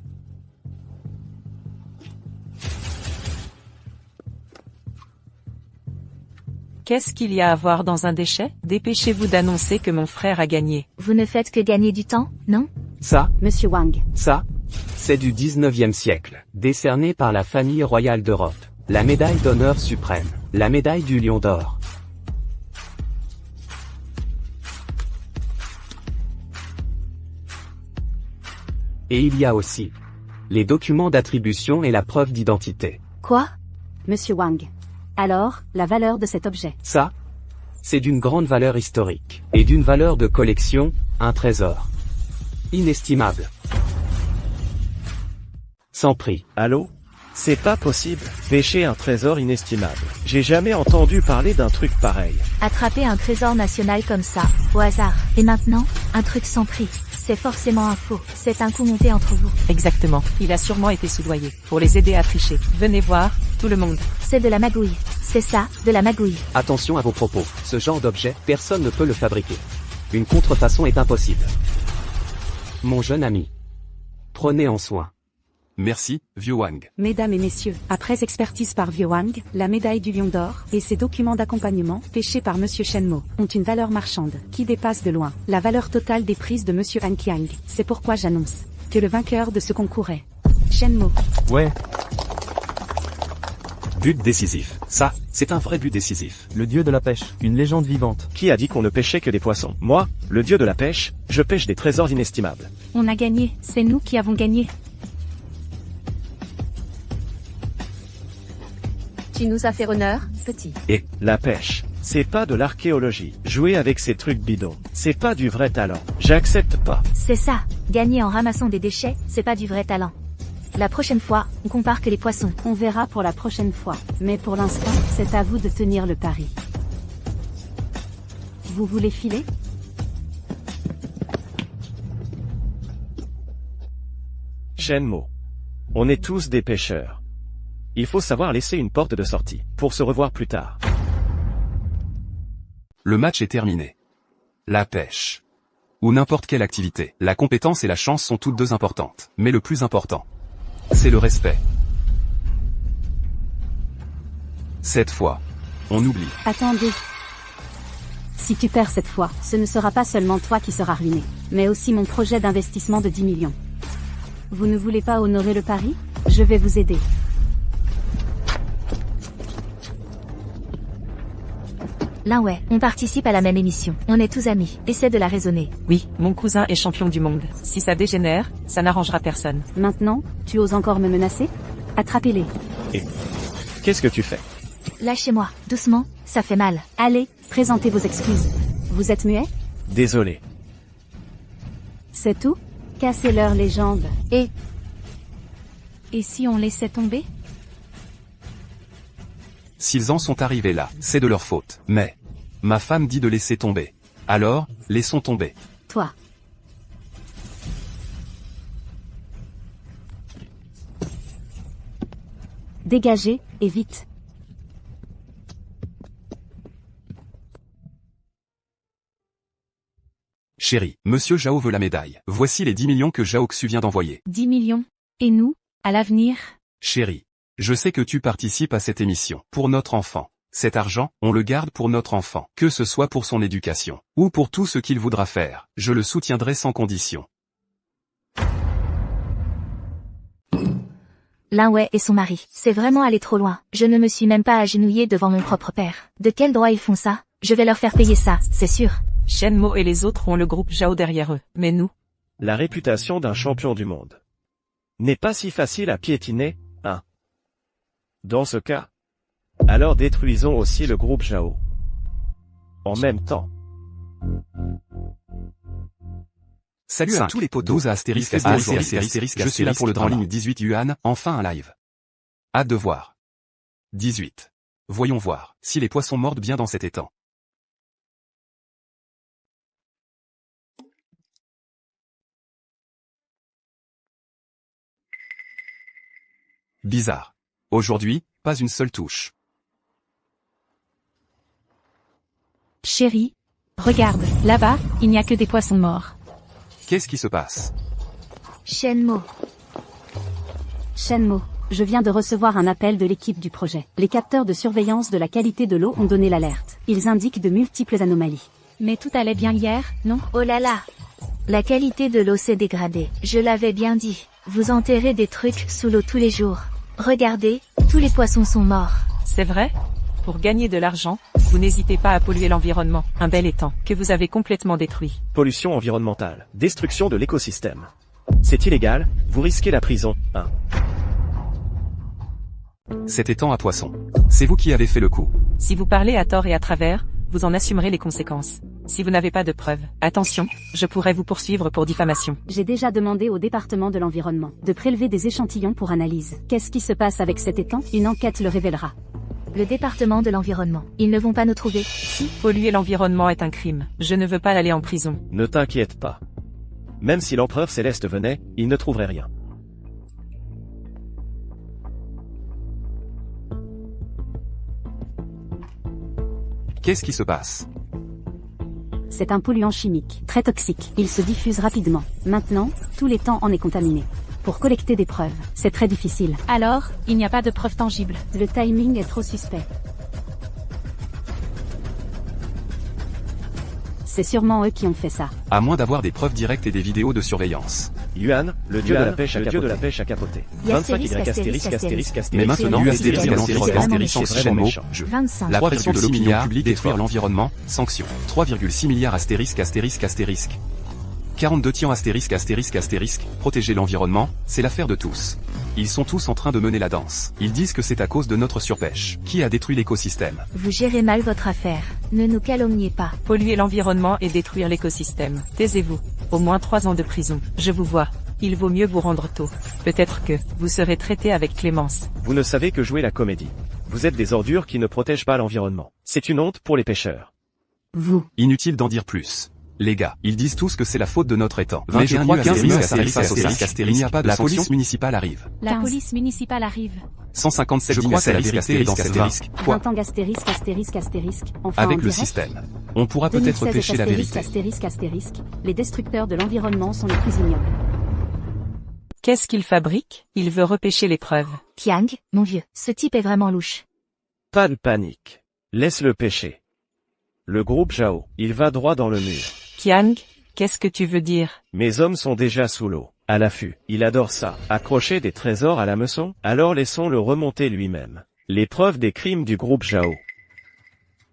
Qu'est-ce qu'il y a à voir dans un déchet? Dépêchez-vous d'annoncer que mon frère a gagné. Vous ne faites que gagner du temps, non? Ça, Monsieur Wang. ça, c'est du 19e siècle, décerné par la famille royale d'Europe. La médaille d'honneur suprême, la médaille du Lion d'or. Et il y a aussi les documents d'attribution et la preuve d'identité. Quoi? Monsieur Wang. Alors, la valeur de cet objet. Ça, c'est d'une grande valeur historique, et d'une valeur de collection, un trésor. Inestimable. Sans prix. Allô? C'est pas possible. Pêcher un trésor inestimable. J'ai jamais entendu parler d'un truc pareil. Attraper un trésor national comme ça, au hasard. Et maintenant, un truc sans prix. C'est forcément un faux. C'est un coup monté entre vous. Exactement. Il a sûrement été soudoyé. Pour les aider à tricher. Venez voir, tout le monde. C'est de la magouille. C'est ça, de la magouille. Attention à vos propos. Ce genre d'objet, personne ne peut le fabriquer. Une contrefaçon est impossible. Mon jeune ami. Prenez en soin. Merci, vieux Wang. Mesdames et messieurs, après expertise par Vieux Wang, la médaille du Lion d'or, et ses documents d'accompagnement, pêchés par Monsieur Shenmue, ont une valeur marchande, qui dépasse de loin la valeur totale des prises de Monsieur Han Kiang. C'est pourquoi j'annonce que le vainqueur de ce concours est Shenmue. Ouais, But décisif. Ça, c'est un vrai but décisif. le dieu de la pêche, une légende vivante. Qui a dit qu'on ne pêchait que des poissons? Moi, le dieu de la pêche, je pêche des trésors inestimables. On a gagné, c'est nous qui avons gagné. Tu nous as fait honneur, petit. Et la pêche, c'est pas de l'archéologie. Jouer avec ces trucs bidons, c'est pas du vrai talent. J'accepte pas. C'est ça. Gagner en ramassant des déchets, c'est pas du vrai talent. La prochaine fois, on compare que les poissons. On verra pour la prochaine fois. Mais pour l'instant, c'est à vous de tenir le pari. Vous voulez filer? Shenmue. On est tous des pêcheurs. Il faut savoir laisser une porte de sortie, pour se revoir plus tard. Le match est terminé. La pêche. Ou n'importe quelle activité. La compétence et la chance sont toutes deux importantes. Mais le plus important, c'est le respect. Cette fois, on oublie. Attendez. Si tu perds cette fois, ce ne sera pas seulement toi qui seras ruiné, mais aussi mon projet d'investissement de 10 millions. Vous ne voulez pas honorer le pari? Je vais vous aider. Là ouais, on participe à la même émission. On est tous amis. Essaie de la raisonner. Oui, mon cousin est champion du monde. Si ça dégénère, ça n'arrangera personne. Maintenant, tu oses encore me menacer? Attrapez-les. Et qu'est-ce que tu fais? Lâchez-moi, doucement, ça fait mal. Allez, présentez vos excuses. Vous êtes muet? Désolé. C'est tout? Cassez-leur les jambes. Et si on laissait tomber? S'ils en sont arrivés là, c'est de leur faute. Mais ma femme dit de laisser tomber. Alors, laissons tomber. Toi. Dégagez, et vite. Chérie, Monsieur Zhao veut la médaille. Voici les 10 millions que Zhao Xu vient d'envoyer. 10 millions. Et nous, à l'avenir? Chérie, je sais que tu participes à cette émission. Pour notre enfant. Cet argent, on le garde pour notre enfant. Que ce soit pour son éducation, ou pour tout ce qu'il voudra faire, je le soutiendrai sans condition. Lin Wei et son mari. C'est vraiment aller trop loin. Je ne me suis même pas agenouillée devant mon propre père. De quel droit ils font ça? Je vais leur faire payer ça, c'est sûr. Shenmue et les autres ont le groupe Zhao derrière eux. Mais nous? La réputation d'un champion du monde n'est pas si facile à piétiner, hein. Dans ce cas, alors détruisons aussi le groupe Zhao. En même temps. Salut à tous les potos. 12 à astérisque, je suis là pour le drama. En ligne 18 yuan, enfin un live. Hâte de voir. 18. Voyons voir si les poissons mordent bien dans cet étang. Bizarre. Aujourd'hui, pas une seule touche. Chérie, regarde, là-bas, il n'y a que des poissons morts. Qu'est-ce qui se passe? Shenmue. Shenmue, je viens de recevoir un appel de l'équipe du projet. Les capteurs de surveillance de la qualité de l'eau ont donné l'alerte. Ils indiquent de multiples anomalies. Mais tout allait bien hier, non? Oh là là. La qualité de l'eau s'est dégradée. Je l'avais bien dit. Vous enterrez des trucs sous l'eau tous les jours. Regardez, tous les poissons sont morts. C'est vrai? Pour gagner de l'argent, vous n'hésitez pas à polluer l'environnement, un bel étang, que vous avez complètement détruit. Pollution environnementale, destruction de l'écosystème. C'est illégal, vous risquez la prison, hein. Cet étang à poissons. C'est vous qui avez fait le coup. Si vous parlez à tort et à travers, vous en assumerez les conséquences. Si vous n'avez pas de preuves, attention, je pourrais vous poursuivre pour diffamation. J'ai déjà demandé au département de l'environnement de prélever des échantillons pour analyse. Qu'est-ce qui se passe avec cet étang? Une enquête le révélera. Le département de l'environnement. Ils ne vont pas nous trouver. Si polluer l'environnement est un crime, je ne veux pas aller en prison. Ne t'inquiète pas. Même si l'empereur céleste venait, il ne trouverait rien. Qu'est-ce qui se passe? C'est un polluant chimique, très toxique. Il se diffuse rapidement. Maintenant, tout l'étang en est contaminé. Pour collecter des preuves, c'est très difficile. Alors, il n'y a pas de preuves tangibles. Le timing est trop suspect. C'est sûrement eux qui ont fait ça. À moins d'avoir des preuves directes et des vidéos de surveillance. Yuan, le dieu de la pêche a capoté. 25 Y Mais maintenant, Shenmue, jeu. 25. La pression de l'opinion publique détruire l'environnement, sanction. 3,6 milliards astérisque. 42 tians astérisque, protéger l'environnement, c'est l'affaire de tous. Ils sont tous en train de mener la danse. Ils disent que c'est à cause de notre surpêche. Qui a détruit l'écosystème? Vous gérez mal votre affaire. Ne nous calomniez pas. Polluer l'environnement et détruire l'écosystème. Taisez-vous. Au moins 3 ans de prison. Je vous vois. Il vaut mieux vous rendre tôt. Peut-être que vous serez traité avec clémence. Vous ne savez que jouer la comédie. Vous êtes des ordures qui ne protègent pas l'environnement. C'est une honte pour les pêcheurs. Vous. Inutile d'en dire plus. Les gars, ils disent tous que c'est la faute de notre étang. Mais je crois il n'y a pas de la police municipale arrive. La police municipale arrive. 157 je crois que la vérité est dans cette risque. Quoi? 20 ans astérisque. Enfin, avec le système. On pourra peut-être pêcher la vérité. Les destructeurs de l'environnement sont les plus ignobles. Qu'est-ce qu'il fabrique? Il veut repêcher les preuves. Qiang, mon vieux, ce type est vraiment louche. Pas de panique. Laisse-le pêcher. Le groupe Zhao, il va droit dans le mur. Qiang, qu'est-ce que tu veux dire? Mes hommes sont déjà sous l'eau, à l'affût. Il adore ça. Accrocher des trésors à l'hameçon? Alors laissons-le remonter lui-même. Les preuves des crimes du groupe Zhao.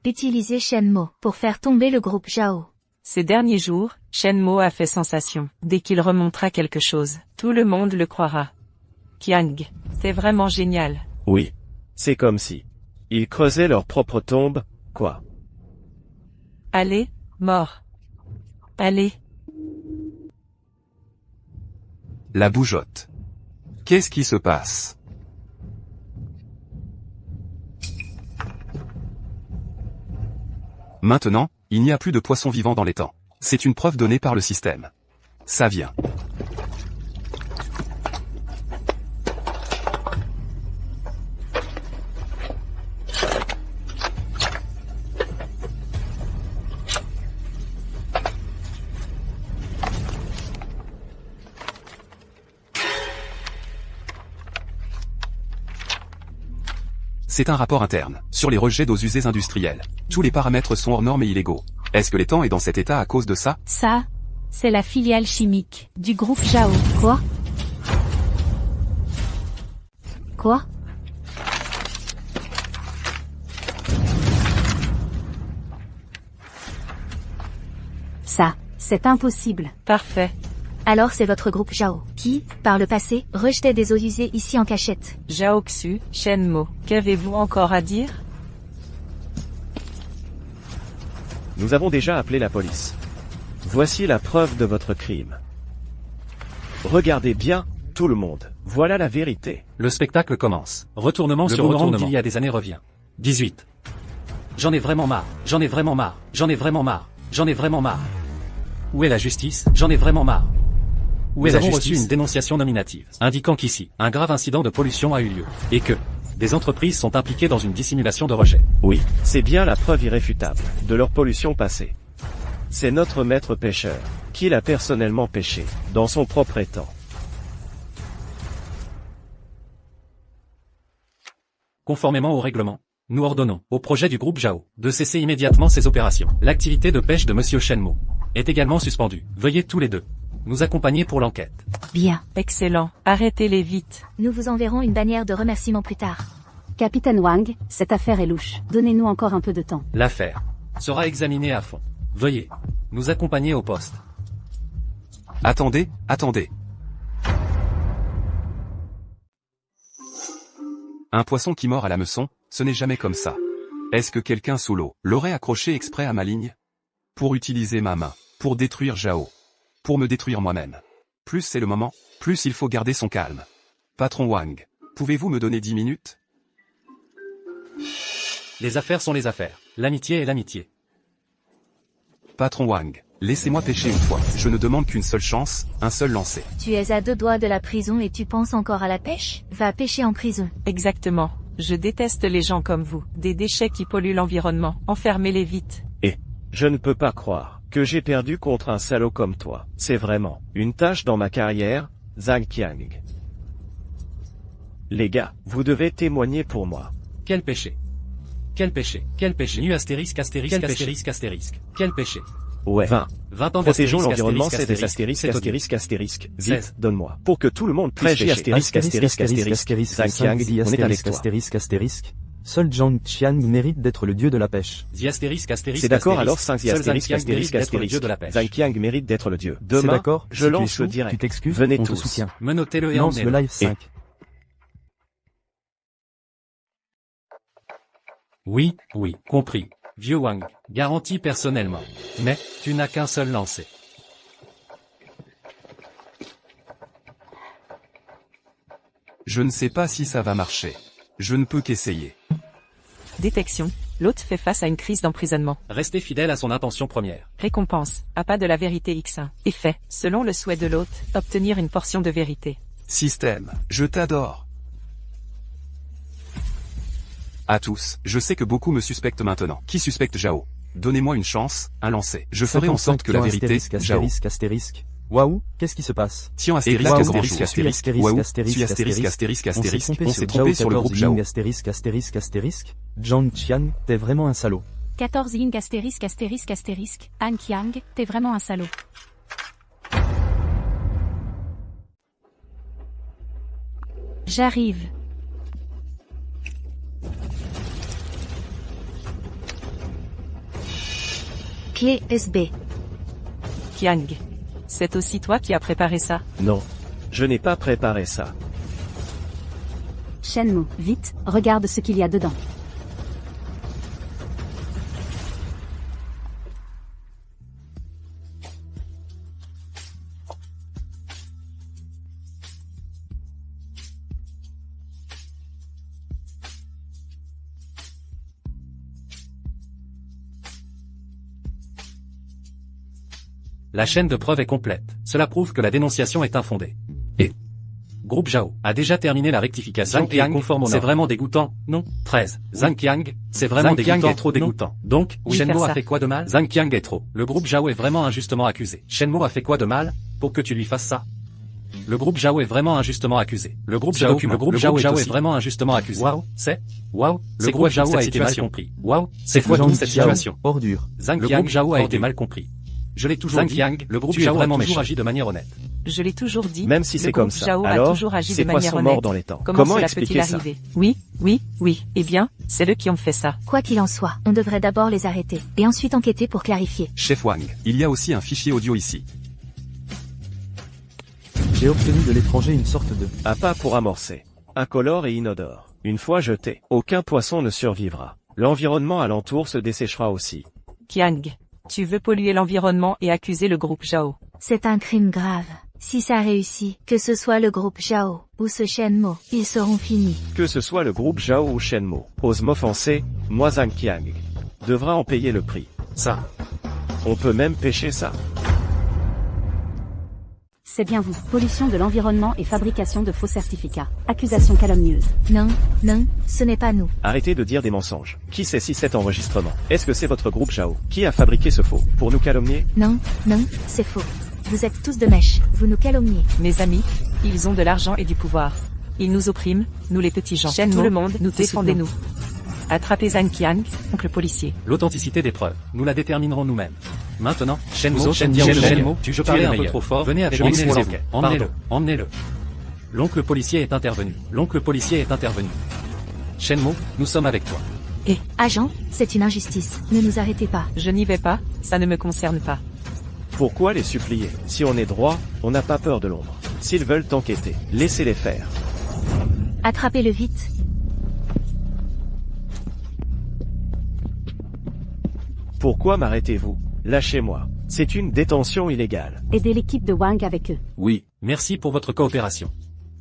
Utiliser Shenmue pour faire tomber le groupe Zhao. Ces derniers jours, Shenmue a fait sensation. Dès qu'il remontera quelque chose, tout le monde le croira. Qiang, t'es vraiment génial. Oui. C'est comme si ils creusaient leur propre tombe, quoi. Allez, mort. Allez. La bougeotte. Qu'est-ce qui se passe? Maintenant, il n'y a plus de poissons vivants dans l'étang. C'est une preuve donnée par le système. Ça vient. C'est un rapport interne, sur les rejets d'eaux usées industrielles. Tous les paramètres sont hors normes et illégaux. Est-ce que l'étang est dans cet état à cause de ça? Ça, c'est la filiale chimique du groupe Zhao. Quoi? Ça, c'est impossible. Parfait. Alors c'est votre groupe Zhao, qui, par le passé, rejetait des eaux usées ici en cachette. Zhao Xu, Shenmue, qu'avez-vous encore à dire? Nous avons déjà appelé la police. Voici la preuve de votre crime. Regardez bien, tout le monde. Voilà la vérité. Le spectacle commence. Retournement sur retournement d'il y a des années revient. 18. J'en ai vraiment marre, j'en ai vraiment marre, j'en ai vraiment marre, j'en ai vraiment marre. Où est la justice? J'en ai vraiment marre. Où est la justice? Nous avons reçu une dénonciation nominative, indiquant qu'ici, un grave incident de pollution a eu lieu, et que des entreprises sont impliquées dans une dissimulation de rejets. Oui, c'est bien la preuve irréfutable de leur pollution passée. C'est notre maître pêcheur, qui l'a personnellement pêché, dans son propre étang. Conformément au règlement, nous ordonnons au projet du groupe Zhao de cesser immédiatement ses opérations. L'activité de pêche de Monsieur Shenmue est également suspendue. Veuillez tous les deux nous accompagner pour l'enquête. Bien. Excellent. Arrêtez-les vite. Nous vous enverrons une bannière de remerciement plus tard. Capitaine Wang, cette affaire est louche. Donnez-nous encore un peu de temps. L'affaire sera examinée à fond. Veuillez nous accompagner au poste. Attendez, attendez. Un poisson qui mord à l'hameçon, ce n'est jamais comme ça. Est-ce que quelqu'un sous l'eau l'aurait accroché exprès à ma ligne? Pour utiliser ma main, pour détruire Zhao. Pour me détruire moi-même. Plus c'est le moment, plus il faut garder son calme. Patron Wang, pouvez-vous me donner 10 minutes? Les affaires sont les affaires. L'amitié est l'amitié. Patron Wang, laissez-moi pêcher une fois. Je ne demande qu'une seule chance, un seul lancer. Tu es à 2 doigts de la prison et tu penses encore à la pêche? Va pêcher en prison. Exactement. Je déteste les gens comme vous. Des déchets qui polluent l'environnement. Enfermez-les vite. Et je ne peux pas croire que j'ai perdu contre un salaud comme toi. C'est vraiment une tâche dans ma carrière, Zhang Qiang. Les gars, vous devez témoigner pour moi. Quel péché? Quel péché? Quel péché? Nu astérisque astérisque astérisque astérisque. Quel péché? Ouais. 20 ans protégeons l'environnement, c'est astérisque astérisque astérisque. Vite, donne-moi. Pour que tout le monde puisse pêcher. Astérisque astérisque astérisque. Zhang Qiang dit on est avec toi. Astérisque astérisque. Seul Zhang Qiang mérite d'être le dieu de la pêche. C'est d'accord alors 5 astérisque astérisque astérisque. Zhang Qiang mérite d'être le dieu. Demain, je lance le direct. Tu t'excuses, venez on tous. te soutient. Menotez-le et lance le emmenez-le. live 5. Oui, oui, compris. Vieux Wang, garanti personnellement. Mais, tu n'as qu'un seul lancer. Je ne sais pas si ça va marcher. Je ne peux qu'essayer. Détection. L'hôte fait face à une crise d'emprisonnement. Restez fidèle à son intention première. Récompense. Appât de la vérité X1. Effet. Selon le souhait de l'hôte, obtenir une portion de vérité. Système, je t'adore. À tous, je sais que beaucoup me suspectent maintenant. Qui suspecte Zhao? Donnez-moi une chance, un lancer. Je ferai en sorte que la vérité, Zhao. Astérisque. Waouh, qu'est-ce qui se passe? Tiens, astérisque, astérisque, astérisque, waouh, astérisque, astérisque, astérisque, on s'est trompé sur le groupe Zhao. Astérisque, astérisque, astérisque. Zhang Qiang, t'es vraiment un salaud. 14 Ying astérisque astérisque astérisque. Han Qiang, t'es vraiment un salaud. J'arrive. Clé SB. Qiang. C'est aussi toi qui as préparé ça? Non. Je n'ai pas préparé ça. Shenmue, vite, regarde ce qu'il y a dedans. La chaîne de preuves est complète. Cela prouve que la dénonciation est infondée. Et Groupe Zhao a déjà terminé la rectification. Zhang Qiang, c'est vraiment dégoûtant, non? 13. Zhang Qiang, c'est vraiment dégoûtant. Zhang Qiang est trop dégoûtant. Donc, oui, Shenmue a fait quoi de mal? Zhang Qiang est trop. Le groupe Zhao est vraiment injustement accusé. Shenmue a fait quoi de mal pour que tu lui fasses ça? Le groupe Zhao est vraiment injustement accusé. Le groupe Zhao est vraiment injustement accusé. Waouh, c'est le groupe Zhao a été mal compris. Waouh, c'est quoi toute cette situation? Ordure. Zhang Qiang, le groupe Zhao a été mal compris. Je l'ai toujours dit, le groupe Zhao a toujours agi de manière honnête. Je l'ai toujours dit. Même si c'est comme ça, alors, ces poissons sont morts dans les temps. Comment expliquer ça? Oui. Eh bien, c'est eux qui ont fait ça. Quoi qu'il en soit, on devrait d'abord les arrêter, et ensuite enquêter pour clarifier. Chef Wang, il y a aussi un fichier audio ici. J'ai obtenu de l'étranger une sorte de appât pour amorcer. Incolore et inodore. Une fois jeté, aucun poisson ne survivra. L'environnement alentour se desséchera aussi. Qiang, tu veux polluer l'environnement et accuser le groupe Zhao. C'est un crime grave. Si ça réussit, que ce soit le groupe Zhao ou ce Shenmo, ils seront finis. Que ce soit le groupe Zhao ou Shenmo, ose m'offenser, moi Zhang Qiang devra en payer le prix. Ça. On peut même pêcher ça. C'est bien vous. Pollution de l'environnement et fabrication de faux certificats. Accusation calomnieuse. Non, non, ce n'est pas nous. Arrêtez de dire des mensonges. Qui sait si cet enregistrement? Est-ce que c'est votre groupe Zhao qui a fabriqué ce faux pour nous calomnier? Non, non, c'est faux. Vous êtes tous de mèche, vous nous calomniez. Mes amis, ils ont de l'argent et du pouvoir. Ils nous oppriment, nous les petits gens. Tout le monde, nous défendez-nous. Attrapez Zhang Qiang, oncle policier. L'authenticité des preuves, nous la déterminerons nous-mêmes. Maintenant, Shenmo, Shenmo, tu je parlais un peu trop fort, venez avec moi, Emmenez-le. emmenez-le. L'oncle policier est intervenu, Shenmo, nous sommes avec toi. Agent, c'est une injustice, ne nous arrêtez pas. Je n'y vais pas, ça ne me concerne pas. Pourquoi les supplier? Si on est droit, on n'a pas peur de l'ombre. S'ils veulent enquêter, laissez-les faire. Attrapez-le vite. Pourquoi m'arrêtez-vous? Lâchez-moi. C'est une détention illégale. Aidez l'équipe de Wang avec eux. Oui. Merci pour votre coopération.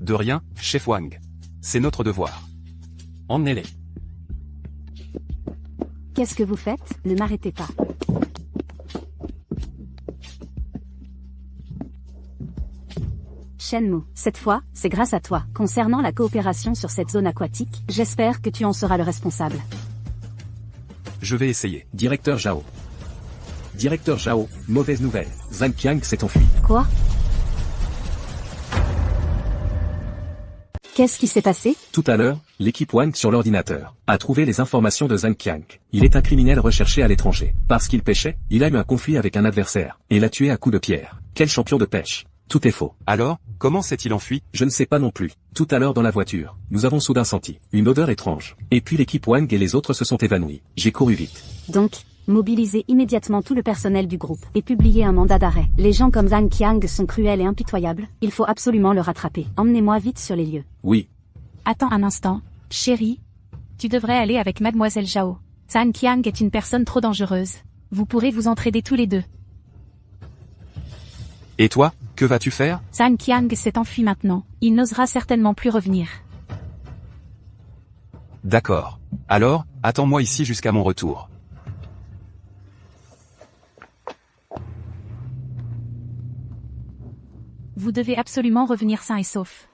De rien, chef Wang. C'est notre devoir. Emmenez-les. Qu'est-ce que vous faites? Ne m'arrêtez pas. Shenmo, cette fois, c'est grâce à toi. Concernant la coopération sur cette zone aquatique, j'espère que tu en seras le responsable. Je vais essayer. Directeur Zhao, mauvaise nouvelle. Zhang Qiang s'est enfui. Quoi? Qu'est-ce qui s'est passé? Tout à l'heure, l'équipe Wang sur l'ordinateur a trouvé les informations de Zhang Qiang. Il est un criminel recherché à l'étranger. Parce qu'il pêchait, il a eu un conflit avec un adversaire et l'a tué à coups de pierre. Quel champion de pêche! Tout est faux. Alors, comment s'est-il enfui? Je ne sais pas non plus. Tout à l'heure dans la voiture, nous avons soudain senti une odeur étrange. Et puis l'équipe Wang et les autres se sont évanouis. J'ai couru vite. Donc, mobilisez immédiatement tout le personnel du groupe et publiez un mandat d'arrêt. Les gens comme Zhang Qiang sont cruels et impitoyables. Il faut absolument le rattraper. Emmenez-moi vite sur les lieux. Oui. Attends un instant, chérie. Tu devrais aller avec mademoiselle Zhao. Zhang Qiang est une personne trop dangereuse. Vous pourrez vous entraider tous les deux. Et toi, que vas-tu faire? Zhang Qiang s'est enfui maintenant. Il n'osera certainement plus revenir. D'accord. Alors, attends-moi ici jusqu'à mon retour. Vous devez absolument revenir sain et sauf.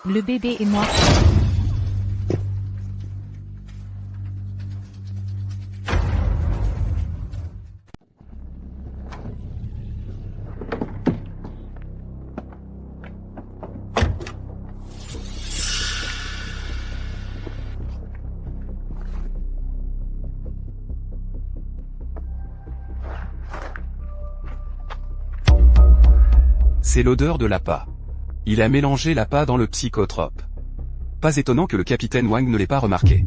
Le bébé et moi. C'est l'odeur de l'appât. Il a mélangé l'appât dans le psychotrope. Pas étonnant que le capitaine Wang ne l'ait pas remarqué.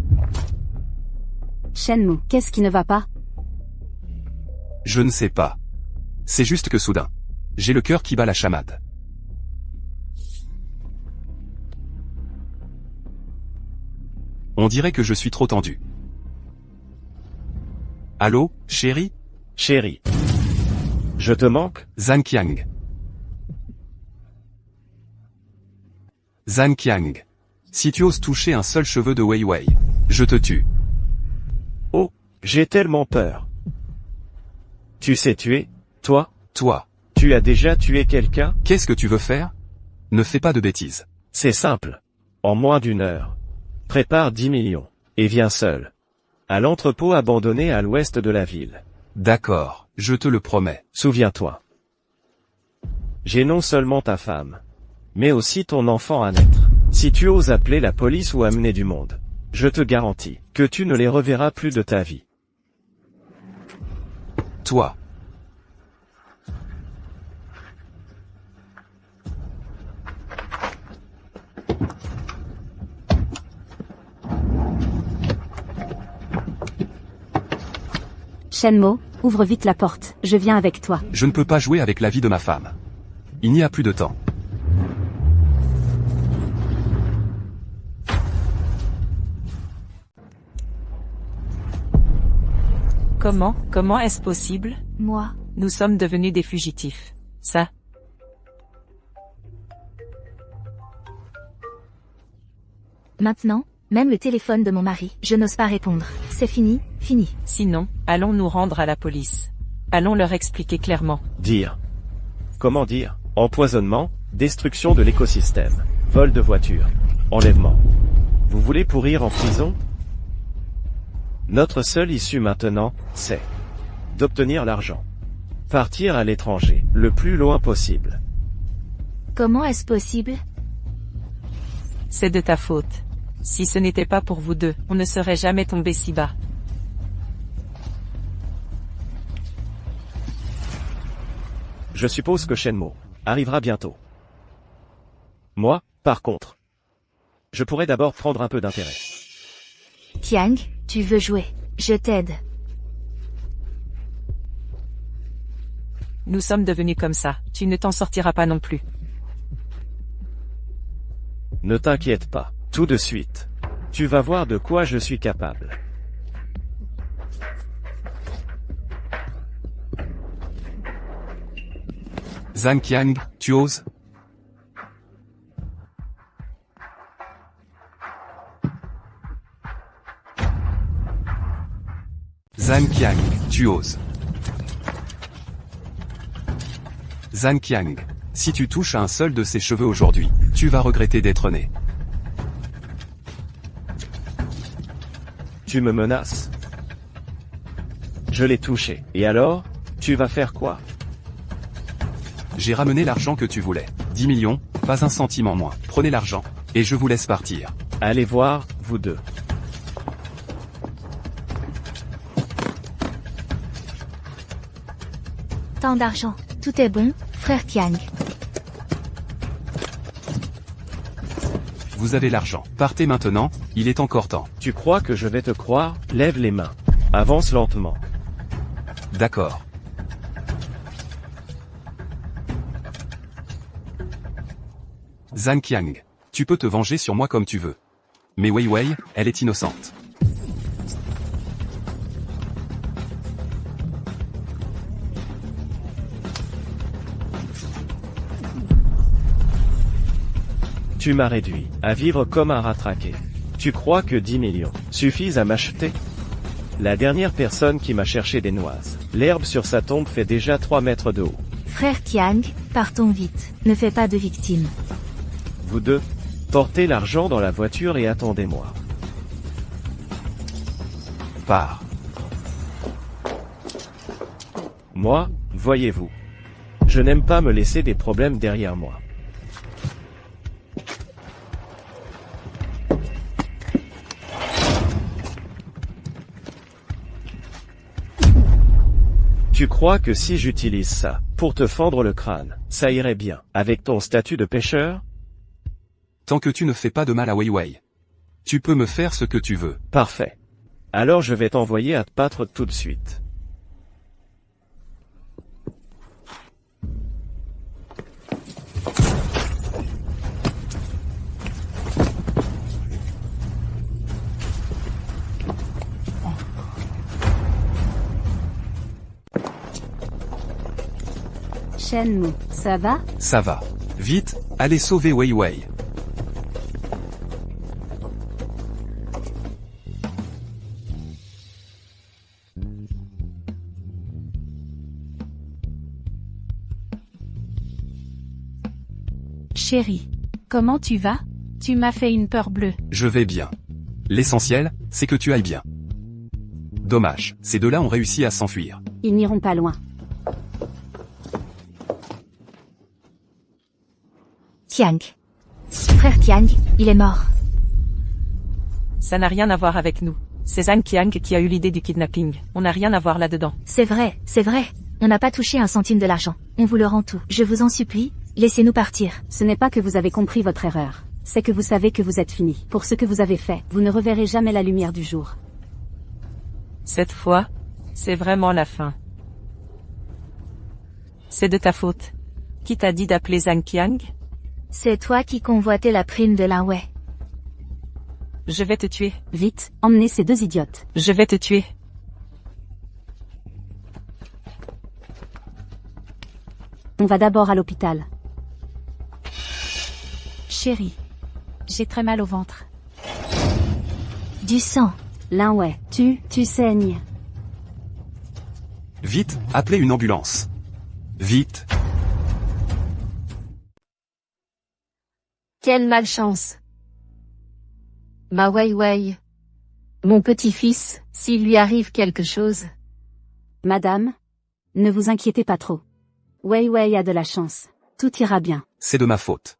Shenmo, qu'est-ce qui ne va pas? Je ne sais pas. C'est juste que soudain, j'ai le cœur qui bat la chamade. On dirait que je suis trop tendu. Allô, chérie? Chérie. Je te manque? Zhang Qiang. Zhang Qiang. Si tu oses toucher un seul cheveu de Wei Wei, je te tue. Oh, j'ai tellement peur. Tu sais tuer, toi? Toi. Tu as déjà tué quelqu'un? Qu'est-ce que tu veux faire? Ne fais pas de bêtises. C'est simple. En moins d'1 heure. Prépare 10 millions. Et viens seul. À l'entrepôt abandonné à l'ouest de la ville. D'accord, je te le promets. Souviens-toi. J'ai non seulement ta femme, mais aussi ton enfant à naître. Si tu oses appeler la police ou amener du monde, je te garantis que tu ne les reverras plus de ta vie. Toi. Shenmo, ouvre vite la porte, je viens avec toi. Je ne peux pas jouer avec la vie de ma femme. Il n'y a plus de temps. Comment est-ce possible? Moi. Nous sommes devenus des fugitifs. Ça. Maintenant, même le téléphone de mon mari, je n'ose pas répondre. C'est fini, fini. Sinon, allons nous rendre à la police. Allons leur expliquer clairement. Dire. Comment dire? Empoisonnement, destruction de l'écosystème, vol de voiture, enlèvement. Vous voulez pourrir en prison? Notre seule issue maintenant, c'est d'obtenir l'argent. Partir à l'étranger, le plus loin possible. Comment est-ce possible? C'est de ta faute. Si ce n'était pas pour vous deux, on ne serait jamais tombé si bas. Je suppose que Shenmue arrivera bientôt. Moi, par contre, je pourrais d'abord prendre un peu d'intérêt. Tiang, tu veux jouer? Je t'aide. Nous sommes devenus comme ça, tu ne t'en sortiras pas non plus. Ne t'inquiète pas, tout de suite. Tu vas voir de quoi je suis capable. Zhang Qiang, tu oses? Zhang Qiang, tu oses. Zhang Qiang, si tu touches à un seul de ses cheveux aujourd'hui, tu vas regretter d'être né. Tu me menaces? Je l'ai touché. Et alors? Tu vas faire quoi? J'ai ramené l'argent que tu voulais. 10 millions, pas un centime en moins. Prenez l'argent, et je vous laisse partir. Allez voir, vous deux. Tant d'argent. Tout est bon, frère Tiang. Vous avez l'argent. Partez maintenant, il est encore temps. Tu crois que je vais te croire? Lève les mains. Avance lentement. D'accord. Zhang Qiang, tu peux te venger sur moi comme tu veux. Mais Wei Wei, elle est innocente. Tu m'as réduit à vivre comme un rattraqué. Tu crois que 10 millions suffisent à m'acheter? La dernière personne qui m'a cherché des noises. L'herbe sur sa tombe fait déjà 3 mètres de haut. Frère Tiang, partons vite. Ne fais pas de victimes. Vous deux, portez l'argent dans la voiture et attendez-moi. Pars. Moi, voyez-vous, je n'aime pas me laisser des problèmes derrière moi. Tu crois que si j'utilise ça, pour te fendre le crâne, ça irait bien, avec ton statut de pêcheur? Tant que tu ne fais pas de mal à Wei Wei. Tu peux me faire ce que tu veux. Parfait. Alors je vais t'envoyer à te battre tout de suite. Shenmue, ça va? Ça va. Vite, allez sauver Wei Wei. Chérie, comment tu vas? Tu m'as fait une peur bleue. Je vais bien. L'essentiel, c'est que tu ailles bien. Dommage, ces deux-là ont réussi à s'enfuir. Ils n'iront pas loin. Tiang. Frère Tiang, il est mort. Ça n'a rien à voir avec nous. C'est Zhang Qiang qui a eu l'idée du kidnapping. On n'a rien à voir là-dedans. C'est vrai, c'est vrai. On n'a pas touché un centime de l'argent. On vous le rend tout. Je vous en supplie, laissez-nous partir. Ce n'est pas que vous avez compris votre erreur. C'est que vous savez que vous êtes fini. Pour ce que vous avez fait, vous ne reverrez jamais la lumière du jour. Cette fois, c'est vraiment la fin. C'est de ta faute. Qui t'a dit d'appeler Zhang Qiang? C'est toi qui convoitais la prime de Lin Wei. Je vais te tuer. Vite, emmenez ces deux idiotes. Je vais te tuer. On va d'abord à l'hôpital. Chérie, j'ai très mal au ventre. Du sang. L'un ouais. Tu saignes. Vite, appelez une ambulance. Vite. Quelle malchance. Ma Wei Wei. Mon petit-fils, s'il lui arrive quelque chose. Madame, ne vous inquiétez pas trop. Wei Wei a de la chance. Tout ira bien. C'est de ma faute.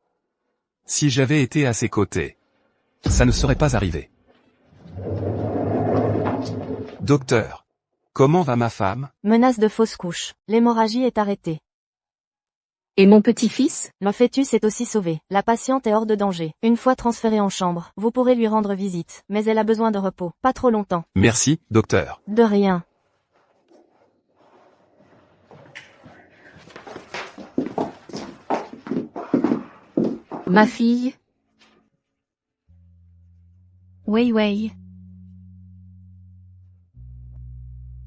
Si j'avais été à ses côtés, ça ne serait pas arrivé. Docteur, comment va ma femme? Menace de fausse couche. L'hémorragie est arrêtée. Et mon petit-fils? Le fœtus est aussi sauvé. La patiente est hors de danger. Une fois transférée en chambre, vous pourrez lui rendre visite. Mais elle a besoin de repos. Pas trop longtemps. Merci, docteur. De rien. Ma fille? Wei Wei.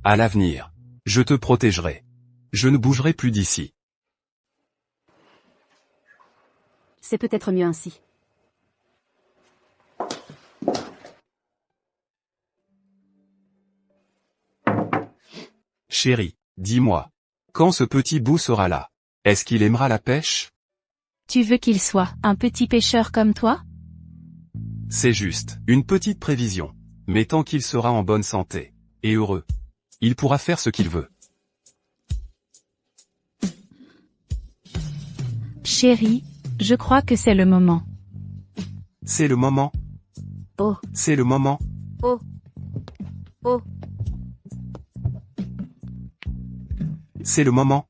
À l'avenir, je te protégerai. Je ne bougerai plus d'ici. C'est peut-être mieux ainsi. Chérie, dis-moi. Quand ce petit bout sera là, est-ce qu'il aimera la pêche? Tu veux qu'il soit un petit pêcheur comme toi? C'est juste, une petite prévision. Mais tant qu'il sera en bonne santé, et heureux, il pourra faire ce qu'il veut. Chérie, je crois que c'est le moment. C'est le moment. Oh. C'est le moment. Oh. Oh. C'est le moment.